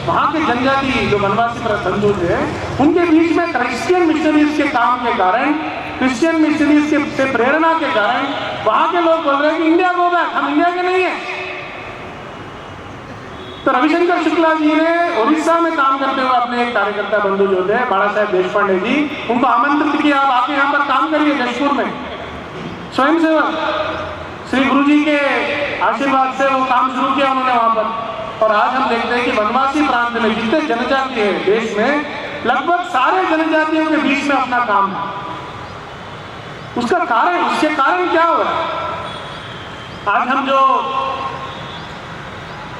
वहां के जनजाति जो वनवासी बंधु थे, उनके बीच में क्रिश्चियन मिशनरीज के काम के कारण, क्रिश्चियन मिशनरीज से प्रेरणा के कारण वहां के लोग बोल रहे हैं कि इंडिया गो बैक, हम इंडिया के नहीं है। तो रविशंकर शुक्ला जी ने उड़ीसा में काम करते हुए अपने एक कार्यकर्ता बंधु जो थे बाला साहेब देशपांडे जी, उनको आमंत्रित किया, आप आके यहाँ पर काम करिए जशपुर में। स्वयंसेवक श्री गुरु जी के आशीर्वाद से वो काम शुरू किया उन्होंने वहां पर। और आज हम देखते हैं कि वनवासी प्रांत में जितने जनजाति है देश में, लगभग सारे जनजातियों के बीच में अपना काम है। उसके कारण क्या हो रहा है? आज हम जो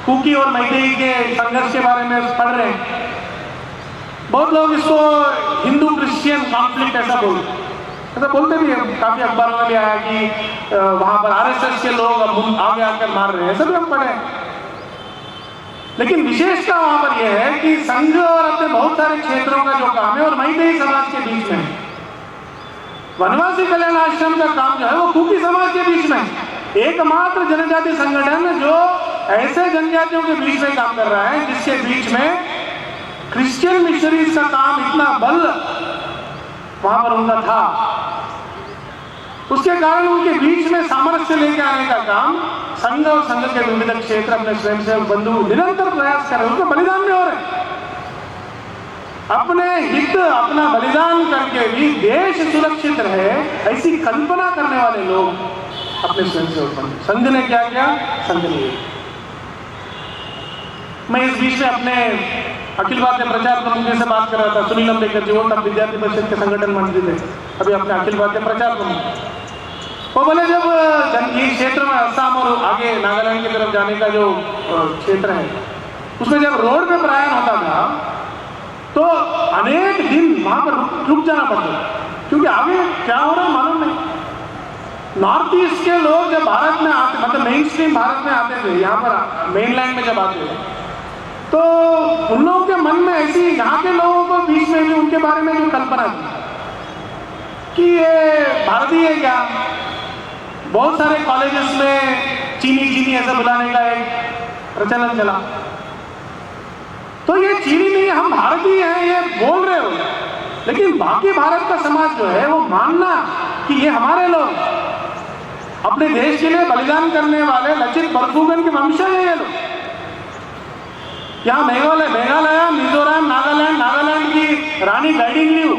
कुकी और मैतेई के संघर्ष के बारे में पढ़ रहे हैं, बहुत लोग इसको हिंदू क्रिश्चियन कॉन्फ्लिक्ट ऐसा बोलते भी हैं। काफी अखबारों में भी आया कि वहां पर आरएसएस के लोग अब आगे आकर मार रहे हैं, ऐसा भी हम पढ़े। लेकिन विशेषता वहां पर यह है कि संघ और अपने बहुत सारे क्षेत्रों का जो काम है और मैतेई समाज के बीच में, वनवासी कल्याण आश्रम का काम जो है वो कुकी समाज के बीच में, एकमात्र जनजाति संगठन जो ऐसे जनजातियों के बीच में काम कर रहा है जिसके बीच में क्रिश्चियन मिशनरीज का काम इतना बल वहां पर उनका था। उसके कारण उनके बीच में सामरस्य लेके आने का काम संघ और संघ के विविध क्षेत्र अपने स्वयंसेवक बंधु निरंतर प्रयास कर रहे हैं, उसमें बलिदान भी हो रहे हैं। अपने हित, अपना बलिदान करके भी देश सुरक्षित रहे, ऐसी कल्पना करने वाले लोग अपने स्वयंसेवक बंधु। संघ ने क्या किया? संघ ने, मैं इस बीच में अपने अखिल भारतीय प्रचार प्रमुख जी से बात कर रहा था, सुनील अम्बेडकर जी, वो तब विद्यार्थी परिषद के संगठन मंत्री थे, अभी अपने अखिल भारतीय प्रचार प्रमुख। वो बोले जब ये क्षेत्र में असम और आगे नागालैंड की तरफ जाने का जो क्षेत्र है, उसमें जब रोड पे प्रयाण होता था तो अनेक दिन वहां पर रुक जाना पड़ता था, क्योंकि आगे क्या हो रहा है मालूम नहीं। नॉर्थ ईस्ट के लोग जब भारत में आते, मतलब मेन स्ट्रीम भारत में आते थे, यहाँ पर मेनलैंड में जब आते थे, तो उन लोगों के मन में ऐसी, यहाँ के लोगों को बीच में भी उनके बारे में जो कल्पना थी कि ये भारतीय है क्या। बहुत सारे कॉलेजेस में चीनी ऐसा बुलाने का एक प्रचलन चला। तो ये चीनी नहीं, हम भारतीय हैं ये बोल रहे हो, लेकिन बाकी भारत का समाज जो है वो मानना कि ये हमारे लोग, अपने देश के लिए बलिदान करने वाले लचित बरफुकन के वंशज हैं ये लोग। यहाँ मेघालय, मिजोरम, नागालैंड की रानी गाइडिंगलियू,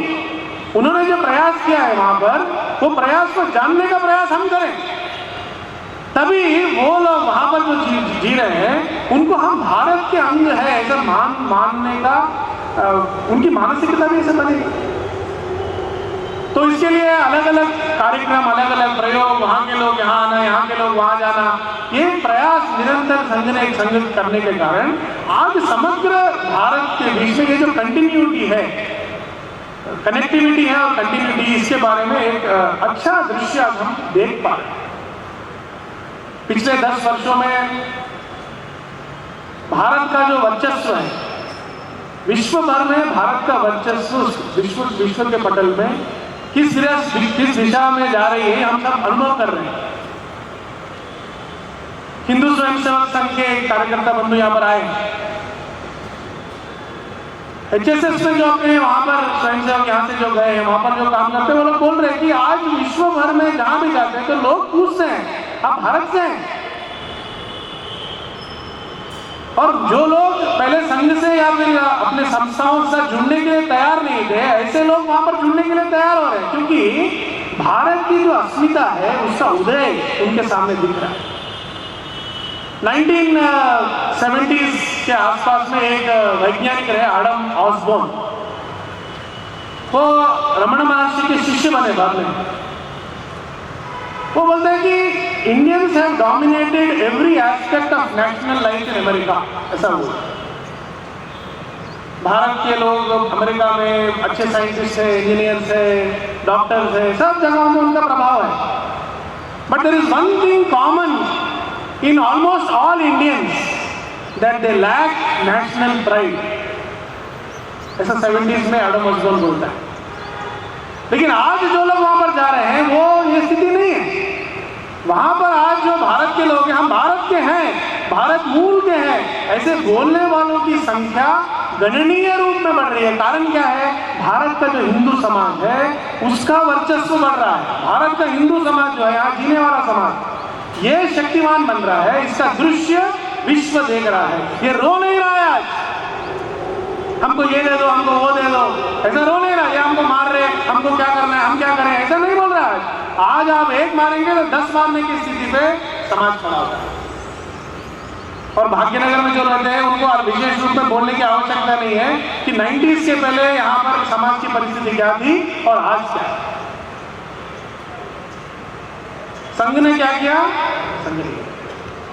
उन्होंने जो प्रयास किया है वहां पर, वो प्रयास को जानने का प्रयास हम करें, तभी वो लोग वहां पर जो जी रहे हैं उनको हम भारत के अंग है ऐसा मानने का उनकी मानसिकता भी ऐसे बनेगी। तो इसके लिए अलग अलग कार्यक्रम, अलग अलग प्रयोग, वहाँ के लोग यहाँ आना, यहाँ के लोग वहाँ जाना, ये प्रयास निरंतर संघ करने के कारण आज समग्र भारत के बीच में ये जो कंटिन्यूटी है, कनेक्टिविटी है और कंटिन्यूटी, इसके बारे में एक अच्छा दृश्य हम देख पा रहे हैं। पिछले 10 वर्षों में भारत का जो वर्चस्व है, विश्व भर में भारत का वर्चस्व विश्व के पटल में किस दिशा में जा रही है, हम सब अनुभव कर रहे हैं। हिंदू स्वयंसेवक संघ के कार्यकर्ता बंधु यहाँ पर आए, HSS में जो अपने वहां पर स्वयंसेवक यहाँ से जो गए हैं, वहां पर जो काम करते हैं, वो लोग बोल रहे हैं कि आज विश्व भर में जहां भी जाते हैं तो लोग पूछते हैं आप भारत से हैं। और जो लोग पहले संघ से या फिर अपने संस्थाओं से जुड़ने के लिए तैयार नहीं थे, ऐसे लोग वहां पर जुड़ने के लिए तैयार हो रहे हैं, क्योंकि भारत की जो अस्मिता है उसका उदय उनके सामने दिख रहा है। 1970s के आसपास में एक वैज्ञानिक रहे एडम ऑसबॉर्न, वो रमन महर्षि के शिष्य बने बाद में। वो बोलते हैं कि Indians have dominated every aspect of national life in America, ऐसा हुआ। भारत के लोग अमेरिका में अच्छे साइंटिस्ट है, इंजीनियर्स है, डॉक्टर्स है, सब जगहों में उनका प्रभाव है। But there is one thing common in almost all Indians, that they lack national pride, ऐसा 70s में एडम ऑसबॉर्न बोलता है। लेकिन आज जो लोग वहां पर जा रहे हैं वो ये स्थिति नहीं है। वहां पर आज जो भारत के लोग हैं, हम भारत के हैं, भारत मूल के हैं, ऐसे बोलने वालों की संख्या गणनीय रूप में बढ़ रही है। कारण क्या है? भारत का जो हिंदू समाज है उसका वर्चस्व बढ़ रहा है। भारत का हिंदू समाज जो है, यहाँ जीने वाला समाज, ये शक्तिमान बन रहा है। इसका दृश्य विश्व देख रहा है। ये रो नहीं रहा है आज, हमको ये दे दो, हमको वो दे दो, ऐसा रो नहीं रहा। ये हमको मार रहे, हमको क्या करना है, हम क्या करें, ऐसा नहीं बोल रहा है। आज आप एक मारेंगे तो 10 मारने की स्थिति पे समाज खड़ा होता है। और भाग्यनगर में जो रहते हैं उनको विशेष रूप में बोलने की आवश्यकता नहीं है कि 90s के पहले यहाँ पर समाज की परिस्थिति क्या थी और आज क्या है। संघ ने क्या किया? संघ ने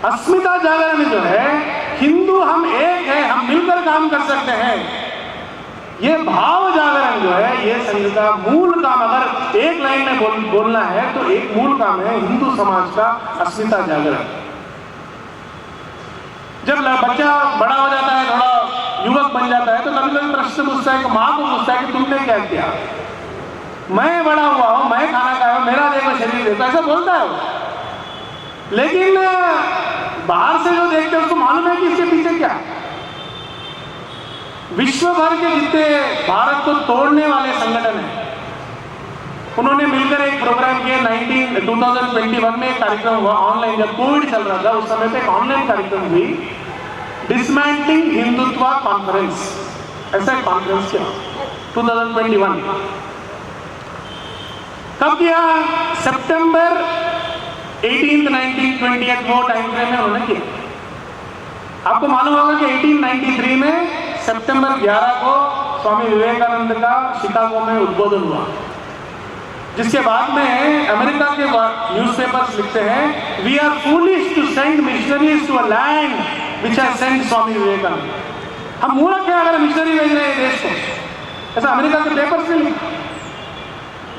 अस्मिता जागरण जो है, हिंदू हम एक है, हम मिलकर काम कर सकते हैं, ये भाव जागरण जो है, ये संघ का मूल काम। अगर एक लाइन में बोलना है तो एक मूल काम है हिंदू समाज का अस्मिता जागरण। जब बच्चा बड़ा हो जाता है, थोड़ा युवक बन जाता है, तो कभी कभी प्रश्न पूछता है, माँ को पूछता है कि तुमने क्या किया, मैं बड़ा हुआ हूं, मैं खाना खाया हूं, मेरा देखो शरीर देखो, ऐसा बोलता है वो। लेकिन बाहर से जो देखते हैं उसको मालूम है कि इसके पीछे क्या है। विश्व भर के जितने भारत को तोड़ने वाले संगठन हैं, उन्होंने मिलकर एक प्रोग्राम किया। 2021 में एक कार्यक्रम हुआ ऑनलाइन, जब कोविड चल रहा था उस समय पे एक ऑनलाइन कार्यक्रम हुई, डिसमेंटलिंग हिंदुत्व कॉन्फ्रेंस, ऐसा एक कॉन्फ्रेंस किया 2021। कब किया? सितंबर 18, 19, 20 वो टाइम फ्रेम में उन्होंने किया। आपको मालूम होगा कि 1893 में सितंबर 11 को स्वामी विवेकानंद का शिकागो में उद्बोधन हुआ, जिसके बाद में अमेरिका के न्यूज़पेपर्स लिखते हैं, we are foolish to send missionaries to a land which has sent Swami Vivekananda. हम मूर्ख हैं अगर मिशनरी भेज रहे हैं देश को, ऐसा अमेरिका के पेपर्स में लिखा।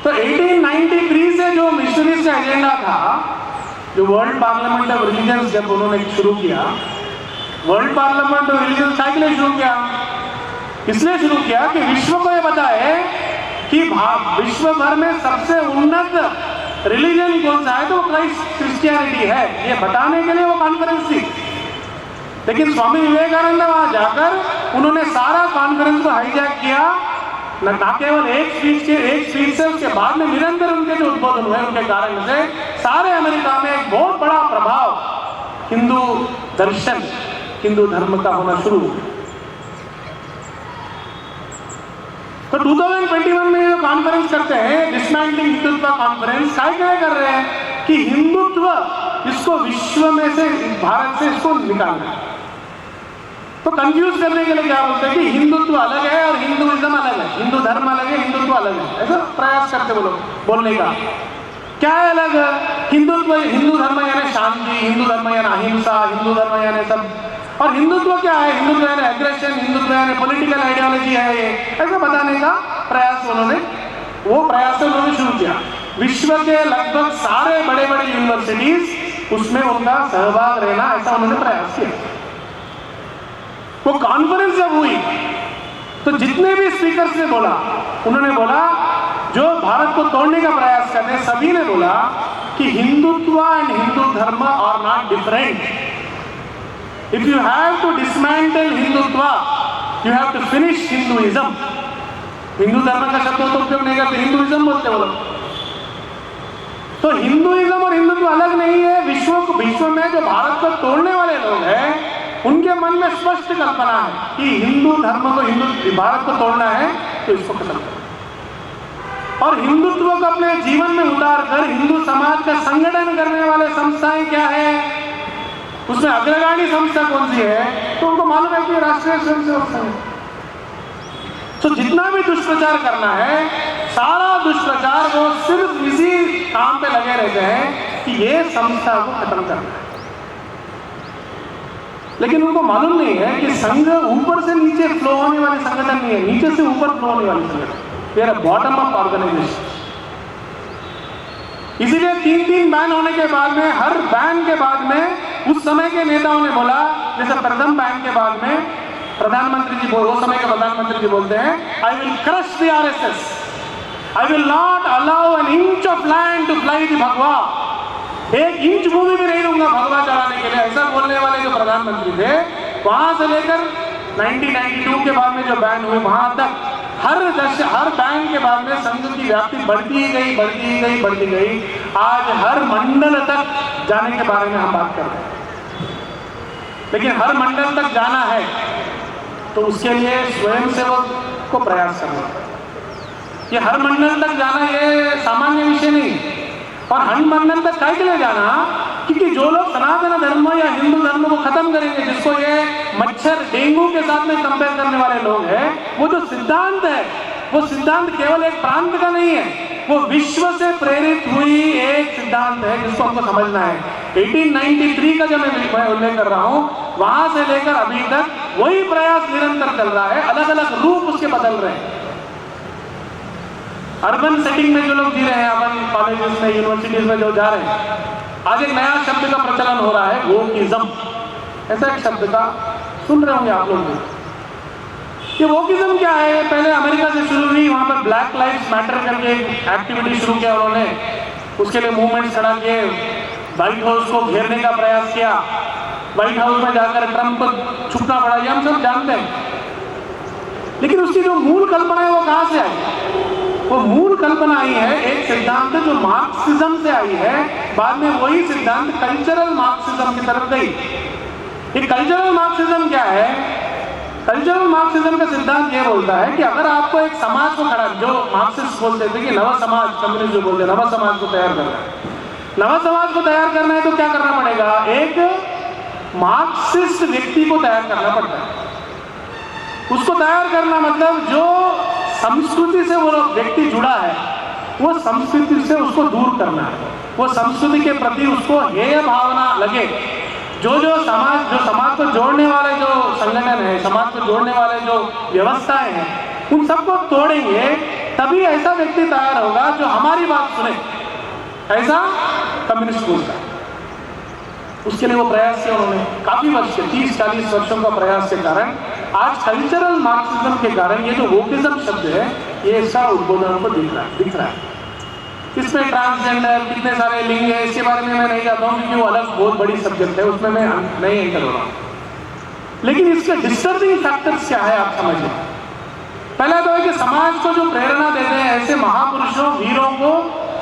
तो 1893 से जो मिशनरीज का एजेंडा था, जो वर्ल्ड पार्लियामेंट ऑफ रिलीजन्स जब उन्होंने शुरू किया, वर्ल्ड पार्लियामेंट ऑफ रिलीजन्स का के लिए शुरू किया, इसलिए शुरू किया कि विश्व को यह बताए कि विश्व भर में सबसे उन्नत रिलीजन कौन सा है, तो क्रिश्चियनिटी है, ये बताने के लिए वो कॉन्फ्रेंस थी। लेकिन स्वामी विवेकानंद वहां जाकर उन्होंने सारा कॉन्फ्रेंस को हाईजैक किया, ना केवल एक स्पीच से, उसके बाद में निरंतर उनके जो उद्बोधन हुए उनके कारण से सारे अमेरिका में एक बहुत बड़ा प्रभाव हिंदू दर्शन, हिंदू धर्म का होना शुरू हुआ। तो 2021 में जो कॉन्फ्रेंस करते हैं, डिसमेंटलिंग हिंदुत्व कॉन्फ्रेंस, क्या कर रहे हैं कि हिंदुत्व इसको विश्व में से, भारत से इसको निकालना है। तो कंफ्यूज करने के लिए क्या बोलते हैं कि हिंदुत्व अलग है और हिंदुइज्म अलग है, हिंदू धर्म अलग है, हिंदुत्व अलग है, ऐसा प्रयास करते वो लोग बोलने का। क्या है अलग? हिंदुत्व, हिंदू धर्म यानी शांति, हिंदू धर्म यानी अहिंसा, हिंदू धर्म यानी सब, और हिंदुत्व क्या है? हिंदुत्व यानी एग्रेशन, हिंदुत्व यानी पॉलिटिकल आइडियोलॉजी है, ये ऐसा बताने का प्रयास उन्होंने शुरू किया। विश्व के लगभग सारे बड़े बड़े यूनिवर्सिटीज उसमें उनका सहभाग रहना, ऐसा उन्होंने प्रयास किया। वो कॉन्फ्रेंस जब हुई तो जितने भी स्पीकर्स ने बोला, उन्होंने बोला, जो भारत को तोड़ने का प्रयास कर रहे हैं, सभी ने बोला कि Hindutva and Hindu dharma are not different. If you have to dismantle Hindutva, you have to finish Hinduism. Hindu धर्म का शब्द तो उपयोग नहीं करते, हिंदुइज्म बोलते वो लोग। तो हिंदुइज्म और हिंदुत्व अलग नहीं है। विश्व में जो भारत को तोड़ने वाले लोग हैं, उनके मन में स्पष्ट कल्पना है कि हिंदू धर्म को, भारत को तोड़ना है तो इसको खत्म करो। और हिंदुत्व को अपने जीवन में उतार कर हिंदू समाज का संगठन करने वाले संस्थाएं क्या है, उसमें अग्रगामी संस्था कौन सी है, तो उनको मालूम है कि राष्ट्रीय स्वयंसेवक संघ। तो जितना भी दुष्प्रचार करना है, सारा दुष्प्रचार वो सिर्फ इसी काम पे लगे रहते हैं कि ये संस्था को खत्म करना है। लेकिन उनको मालूम नहीं है कि संघ ऊपर से नीचे फ्लो होने वाली संगठन नहीं है, नीचे से ऊपर फ्लो होने वाली संगठन, ये बॉटम अप ऑर्गेनाइजेशन। इसीलिए 3 बैन होने के बाद में, हर बैन के बाद में उस समय के नेताओं ने बोला, जैसे प्रथम बैन के बाद में प्रधानमंत्री जी, वो समय के प्रधानमंत्री जी बोलते हैं, I will crush the RSS, I will not allow an inch of land to fly the bhagwa. एक इंच भूमि भी नहीं दूंगा भगवा चढ़ाने के लिए, ऐसा बोलने वाले जो प्रधानमंत्री थे, वहां से लेकर 1992 के बाद में जो बैन हुए, वहां तक हर बैन के बाद में संघ की व्याप्ति बढ़ती गई। आज हर मंडल तक जाने के बारे में हम बात कर रहे हैं। लेकिन हर मंडल तक जाना है तो उसके लिए स्वयंसेवक को प्रयास करना है। ये हर मंडल तक जाना ये सामान्य विषय नहीं। और हर मंडल तक काय के लिए जाना? क्योंकि जो लोग सनातन धर्म या हिंदू धर्म को खत्म करेंगे, जिसको ये मच्छर डेंगू के साथ में कंपेयर करने वाले लोग हैं, वो जो सिद्धांत है, वो सिद्धांत केवल एक प्रांत का नहीं है, वो विश्व से प्रेरित हुई एक सिद्धांत है जिसको हमको समझना है। 1893 का जब मैं उल्लेख कर रहा हूँ, वहां से लेकर अभी तक वही प्रयास निरंतर चल रहा है, अलग अलग रूप उसके बदल रहे हैं। अर्बन सेटिंग में जो लोग जी रहे हैं, अर्बन कॉलेजेस में, यूनिवर्सिटीज में जो जा रहे हैं, आज एक नया शब्द का प्रचलन हो रहा है, वोकिज्म। ऐसा एक शब्द का सुन रहे होंगे आप लोग। ये वोकिज्म क्या है? पहले अमेरिका से शुरू हुई, वहां पर ब्लैक लाइव्स मैटर करके एक्टिविटी शुरू किया उन्होंने, उसके लिए मूवमेंट खड़ा किए, व्हाइट हाउस को घेरने का प्रयास किया, व्हाइट हाउस में जाकर ट्रंप को छुपना पड़ा, ये हम सब जानते हैं। लेकिन उसकी जो मूल कल्पना है वो कहां से आई? वो मूल कल्पना आई है, एक सिद्धांत जो मार्क्सिज्म से आई है, बाद में वही सिद्धांत कल्चरल मार्क्सिज्म की तरफ गई। ये कल्चरल मार्क्सिज्म क्या है? कल्चरल मार्क्सिज्म का सिद्धांत ये बोलता है कि अगर आपको एक समाज को खड़ा, जो मार्क्सिस्ट बोलते थे कि नवा समाज, कम्युनिस्ट जो बोलते हैं नवा समाज को तैयार करना है, नवा समाज को तैयार करना है तो क्या करना पड़ेगा? एक मार्क्सिस्ट व्यक्ति को तैयार करना पड़ता है। उसको तैयार करना मतलब जो संस्कृति से वो व्यक्ति जुड़ा है, वो संस्कृति से उसको दूर करना है, वो संस्कृति के प्रति उसको हेय भावना लगे। जो समाज को जोड़ने वाले जो संगठन है, समाज को जोड़ने वाले जो व्यवस्थाएं हैं, उन सबको तोड़ेंगे, तभी ऐसा व्यक्ति तैयार होगा जो हमारी बात सुने। ऐसा कम्युनिस्ट बोलता है। उसके लिए वो प्रयास किया उन्होंने काफी वर्ष के 30-40 वर्षों का प्रयास के कारण आज कल्चरल मार्क्सिज्म के कारण ये जो वोकिज्म शब्द है, ये इसका उद्बोधन को दिख रहा है। इसमें ट्रांसजेंडर कितने सारे लिंग है, इसके बारे में मैं नहीं जाता हूँ क्योंकि वो अलग बहुत बड़ी सब्जेक्ट है, उसमें मैं नहीं एंटर हो रहा हूँ। लेकिन इसके डिस्टर्बिंग फैक्टर्स क्या है आप समझिए। पहला तो है कि समाज को जो प्रेरणा देते हैं ऐसे महापुरुषों, वीरों को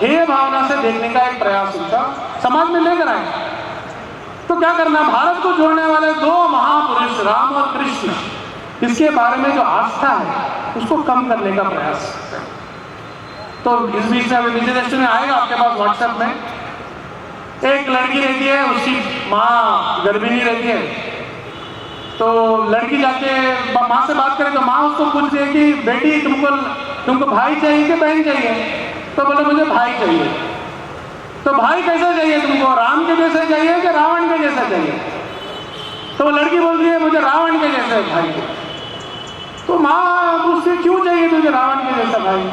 हेय भावना से देखने का एक प्रयास उनका समाज में लेकर आए। तो क्या करना, भारत को जोड़ने वाले दो महापुरुष राम और कृष्ण, इसके बारे में जो आस्था है उसको कम करने का प्रयास करते हैं। तो इस बीच में अभी विजयदशमी में आएगा आपके पास व्हाट्सएप में, एक लड़की रहती है, उसकी माँ गर्भिणी रहती है, तो लड़की जाके माँ से बात करे तो माँ उसको पूछती है कि बेटी तुमको भाई चाहिए कि बहन चाहिए? तो बोले मुझे भाई चाहिए। तो भाई कैसा चाहिए तुमको, राम के जैसे चाहिए कि रावण के जैसा चाहिए? तो वो लड़की बोलती है मुझे रावण के जैसे भाई चाहिए। तो माँ पूछती है क्यों चाहिए तुझे रावण के जैसा भाई?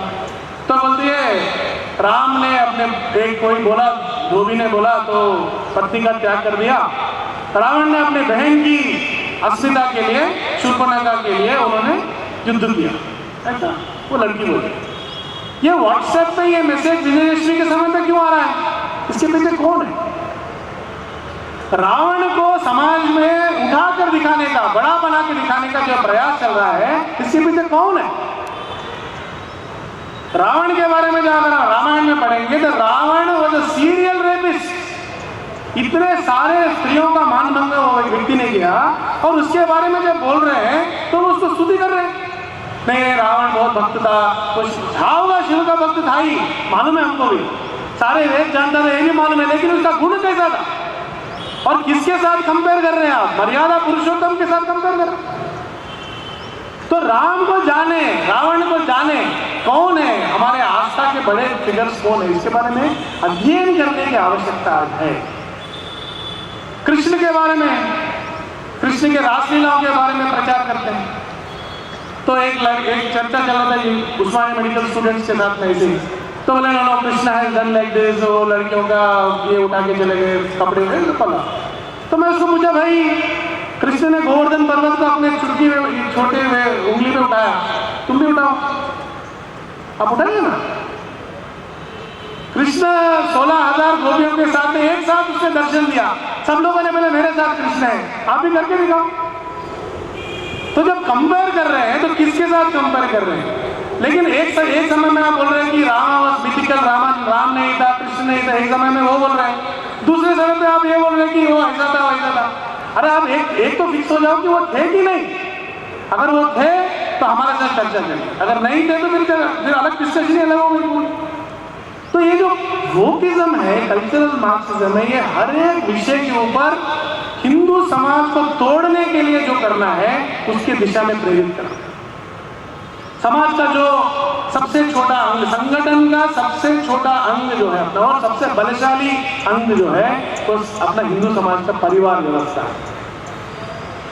तो बोलती है राम ने अपने एक कोई बोला, धोबी ने बोला तो पत्नी का त्याग कर दिया, रावण ने अपने बहन की अस्मिता के लिए, शूर्पणखा के लिए उन्होंने युद्ध किया। ऐसा वो लड़की बोली। ये व्हाट्सएप पे ये मैसेज विजयदशमी के समय पे क्यों आ रहा है? इसके पीछे कौन है? रावण को समाज में उठाकर दिखाने का, बड़ा बना के दिखाने का जो प्रयास चल रहा है, इसके पीछे कौन है? रावण के बारे में जब अगर रामायण में पढ़ेंगे तो रावण वो सीरियल रेपिस्ट, इतने सारे स्त्रियों का मान भंग वो व्यक्ति ने किया, और उसके बारे में जब बोल रहे हैं तो उसको स्तुति कर रहे हैं। नहीं, रावण बहुत भक्त था, कुछ होगा, शिव का भक्त था ही, मालूम है हमको भी, सारे वेद जानता था, ये भी मालूम है, लेकिन उसका गुण कैसा था? और किसके साथ कंपेयर कर रहे हैं आप? मर्यादा पुरुषोत्तम के साथ कंपेयर कर रहे हैं। तो राम को जाने, रावण को जाने, कौन है हमारे आस्था के बड़े फिगर्स, कौन है, इसके बारे में अध्ययन करने की आवश्यकता है। कृष्ण के बारे में, कृष्ण के रासलीलाओं के बारे में प्रचार करते हैं। तो एक चर्चा चल रहा था उस्मानिया मेडिकल स्टूडेंट्स के साथ में ऐसे ही, तो बोले नो कृष्ण है डन लाइक दिस, वो लड़कियों का ये उठा के चले गए कपड़े में पला। तो मैं उसको पूछा भाई कृष्ण ने गोवर्धन पर्वत को अपने चुटकी में, छोटे में उंगली में उठाया, तुम भी उठाओ, आप उठाइए ना। कृष्ण 16,000 गोपियों के साथ में एक साथ उसने दर्शन दिया, सब लोगों ने बोले मेरे साथ कृष्ण है, आप भी करके दिखाओ। तो जब कंपेयर कर रहे हैं तो किसके साथ कंपेयर कर रहे हैं? लेकिन एक समय में आप बोल रहे हैं कि राम मिथिकल, राम नहीं था, कृष्ण नहीं था, एक समय में वो बोल रहे हैं, दूसरे समय पे आप ये बोल रहे हैं कि वो ऐसा था वैसा था। अरे आप एक तो फिक्स हो जाओ कि वो थे कि नहीं। अगर वो थे तो हमारे साथ चर्चा करें, अगर नहीं थे तो फिर अलग डिस्कशन अलग हो गई। तो ये जो वोकिज्म है, कल्चरल मार्क्सिज्म है, ये हर एक विषय के ऊपर हिंदू समाज को तोड़ने के लिए जो करना है उसकी दिशा में प्रेरित करना। समाज का जो सबसे छोटा अंग, संगठन का सबसे छोटा अंग जो है अपना, और सबसे बलशाली अंग जो है तो अपना हिंदू समाज का परिवार व्यवस्था है।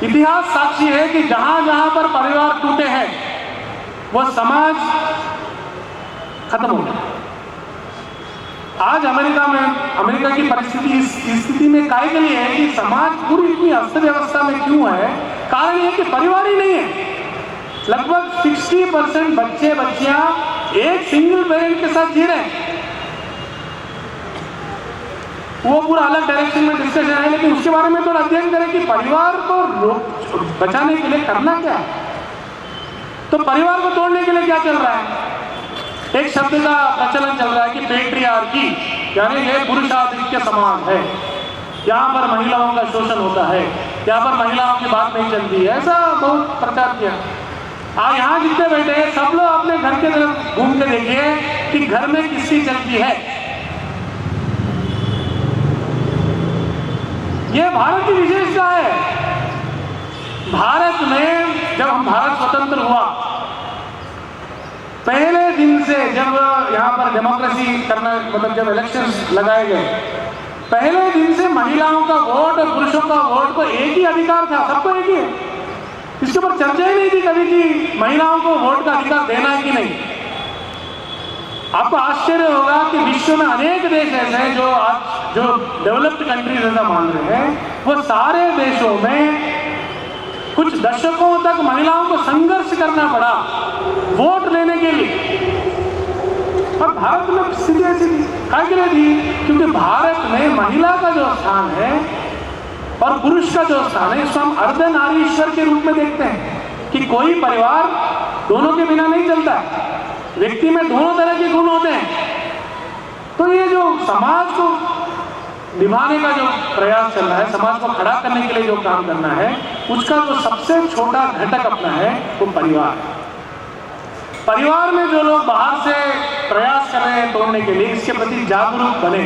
इतिहास साक्षी है कि जहां जहां पर परिवार टूटे हैं वो समाज खत्म हो गया। आज अमेरिका की परिस्थिति इस स्थिति में काहे के लिए है कि समाज पूरी इतनी अर्थव्यवस्था में क्यों है? कारण ये कि परिवार ही नहीं है। लगभग 60% बच्चे बच्चियां एक सिंगल पेरेंट के साथ जी रहे हैं। वो पूरा अलग डायरेक्शन में डिस्कशन है, लेकिन उसके बारे में थोड़ा अध्ययन करें कि परिवार को बचाने के लिए करना क्या है। तो परिवार को तोड़ने के लिए क्या चल रहा है? एक शब्द का प्रचलन चल रहा है कि पेट्रियार्की, यानी ये पुरुषाधिक्य समाज है, यहाँ पर महिलाओं का शोषण होता है, यहाँ पर महिलाओं की बात नहीं चलती है, ऐसा बहुत प्रचार किया। यहाँ जितने बैठे हैं सब लोग अपने घर के तरफ घूम के देखिए कि घर में किसकी चलती है। ये भारत की विशेषता है। भारत में जब हम भारत स्वतंत्र हुआ, पहले दिन से जब यहाँ पर डेमोक्रेसी करना, मतलब जब इलेक्शंस लगाए गए, पहले दिन से महिलाओं का वोट और पुरुषों का वोट को एक ही अधिकार था, सबको एक ही है। इसके ऊपर चर्चा ही नहीं थी कभी कि महिलाओं को वोट का अधिकार देना है कि नहीं। आपको आश्चर्य होगा कि विश्व में अनेक देश ऐसे हैं जो आज जो डेवलप्ड कंट्रीज ऐसा मान रहे हैं, वो सारे देशों में कुछ दशकों तक महिलाओं को संघर्ष करना पड़ा वोट लेने के लिए। और भारत में स्थिति ऐसी काहे के लिए थी? क्योंकि भारत में महिला का जो स्थान है और पुरुष का जो स्थान है, इसको हम अर्धनारीश्वर के रूप में देखते हैं कि कोई परिवार दोनों के बिना नहीं चलता है। व्यक्ति में दोनों तरह के गुण होते हैं। तो ये जो समाज को निभाने का जो प्रयास चल रहा है, समाज को खड़ा करने के लिए जो काम करना है, उसका जो सबसे छोटा घटक अपना है वो परिवार है। परिवार में जो लोग बाहर से प्रयास कर रहे हैं तोड़ने के लिए, इसके प्रति जागरूक बने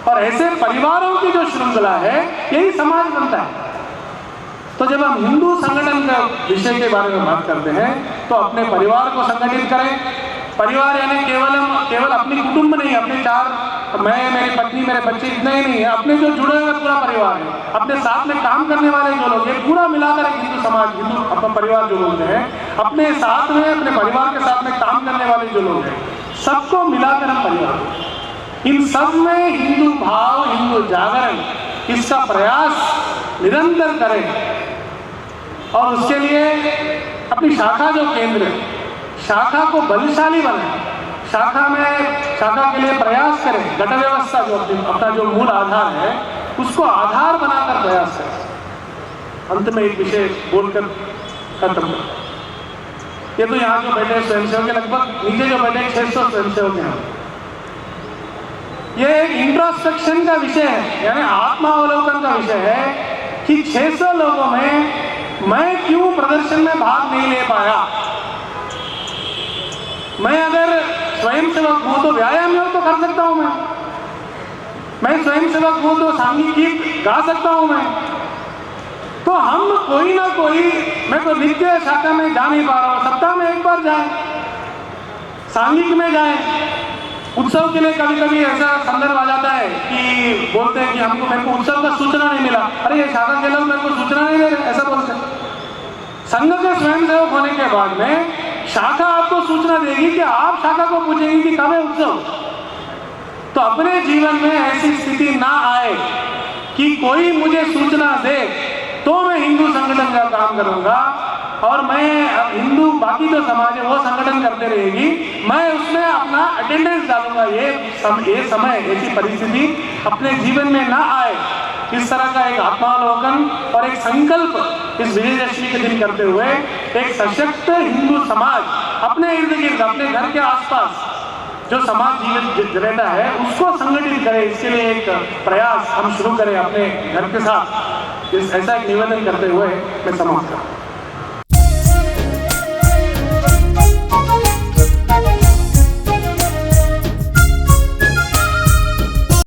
और ऐसे परिवारों की जो श्रृंखला है, यही समाज बनता है। तो जब हम हिंदू संगठन का विषय के बारे में बात करते हैं तो अपने परिवार को संगठित करें। परिवार यानी केवल अपनी कुटुंब नहीं, अपने मैं, मेरी पत्नी, मेरे बच्चे, इतना ही नहीं है, अपने जो जुड़े हुए पूरा परिवार है, अपने साथ में काम करने वाले जो लोग हैं, पूरा मिलाकर एक हिंदू समाज, हिंदू अपना परिवार जो बोलते हैं, अपने साथ में अपने परिवार के साथ में काम करने वाले जो लोग हैं, सबको मिलाकर हम परिवार। इन सब में हिंदू भाव, हिंदू जागरण, इसका प्रयास निरंतर करें और उसके लिए अपनी शाखा जो केंद्र है, शाखा को बलशाली बनाएं, शाखा के लिए प्रयास करें। गठ व्यवस्था जो अपना जो मूल आधार है, उसको आधार बनाकर प्रयास करें। अंत में एक विषय बोलकर खत्म कर, ये तो यहाँ जो बैठे स्वयंसेवक के लगभग नीचे जो बैठे 600 स्वयंसेवक हैं, ये एक इंट्रोस्पेक्शन का विषय है, यानी आत्मावलोकन का विषय है कि 600 लोगों में मैं क्यों प्रदर्शन में भाग नहीं ले पाया। मैं अगर स्वयंसेवक हूं तो व्यायाम योग तो कर सकता हूं, मैं स्वयंसेवक हूं तो सांघिक गीत गा सकता हूं मैं। तो हम कोई ना कोई, मैं तो नित्य शाखा में जा नहीं पा रहा हूं, सप्ताह में एक बार जाए, सांघिक में जाए। उत्सव के लिए कभी कभी ऐसा संदर्भ आ जाता है कि बोलते हैं कि मेरे को उत्सव का सूचना नहीं मिला। अरे ये शाखा के लोग मेरे को सूचना नहीं दे रहे, ऐसा बोलते हैं। संघ के स्वयंसेवक होने के बाद में शाखा आपको सूचना देगी कि आप शाखा को पूछेंगे कि कब है उत्सव। तो अपने जीवन में ऐसी स्थिति ना आए कि कोई मुझे सूचना दे तो मैं हिंदू संगठन का काम करूंगा और मैं हिंदू बाकी जो समाज है वो संगठन करते रहेगी, मैं उसमें अपना अटेंडेंस डालूंगा। ये समय ऐसी परिस्थिति अपने जीवन में ना आए, इस तरह का एक आत्मावलोकन और एक संकल्प इस विजयदशमी के दिन करते हुए एक सशक्त हिंदू समाज अपने इर्द गिर्द, अपने घर के आसपास जो समाज जीवित रहता है, उसको संगठित करें। इसके लिए एक प्रयास हम शुरू करें अपने घर के साथ। ऐसा एक निवेदन करते हुए मैं समाप्त करूँ।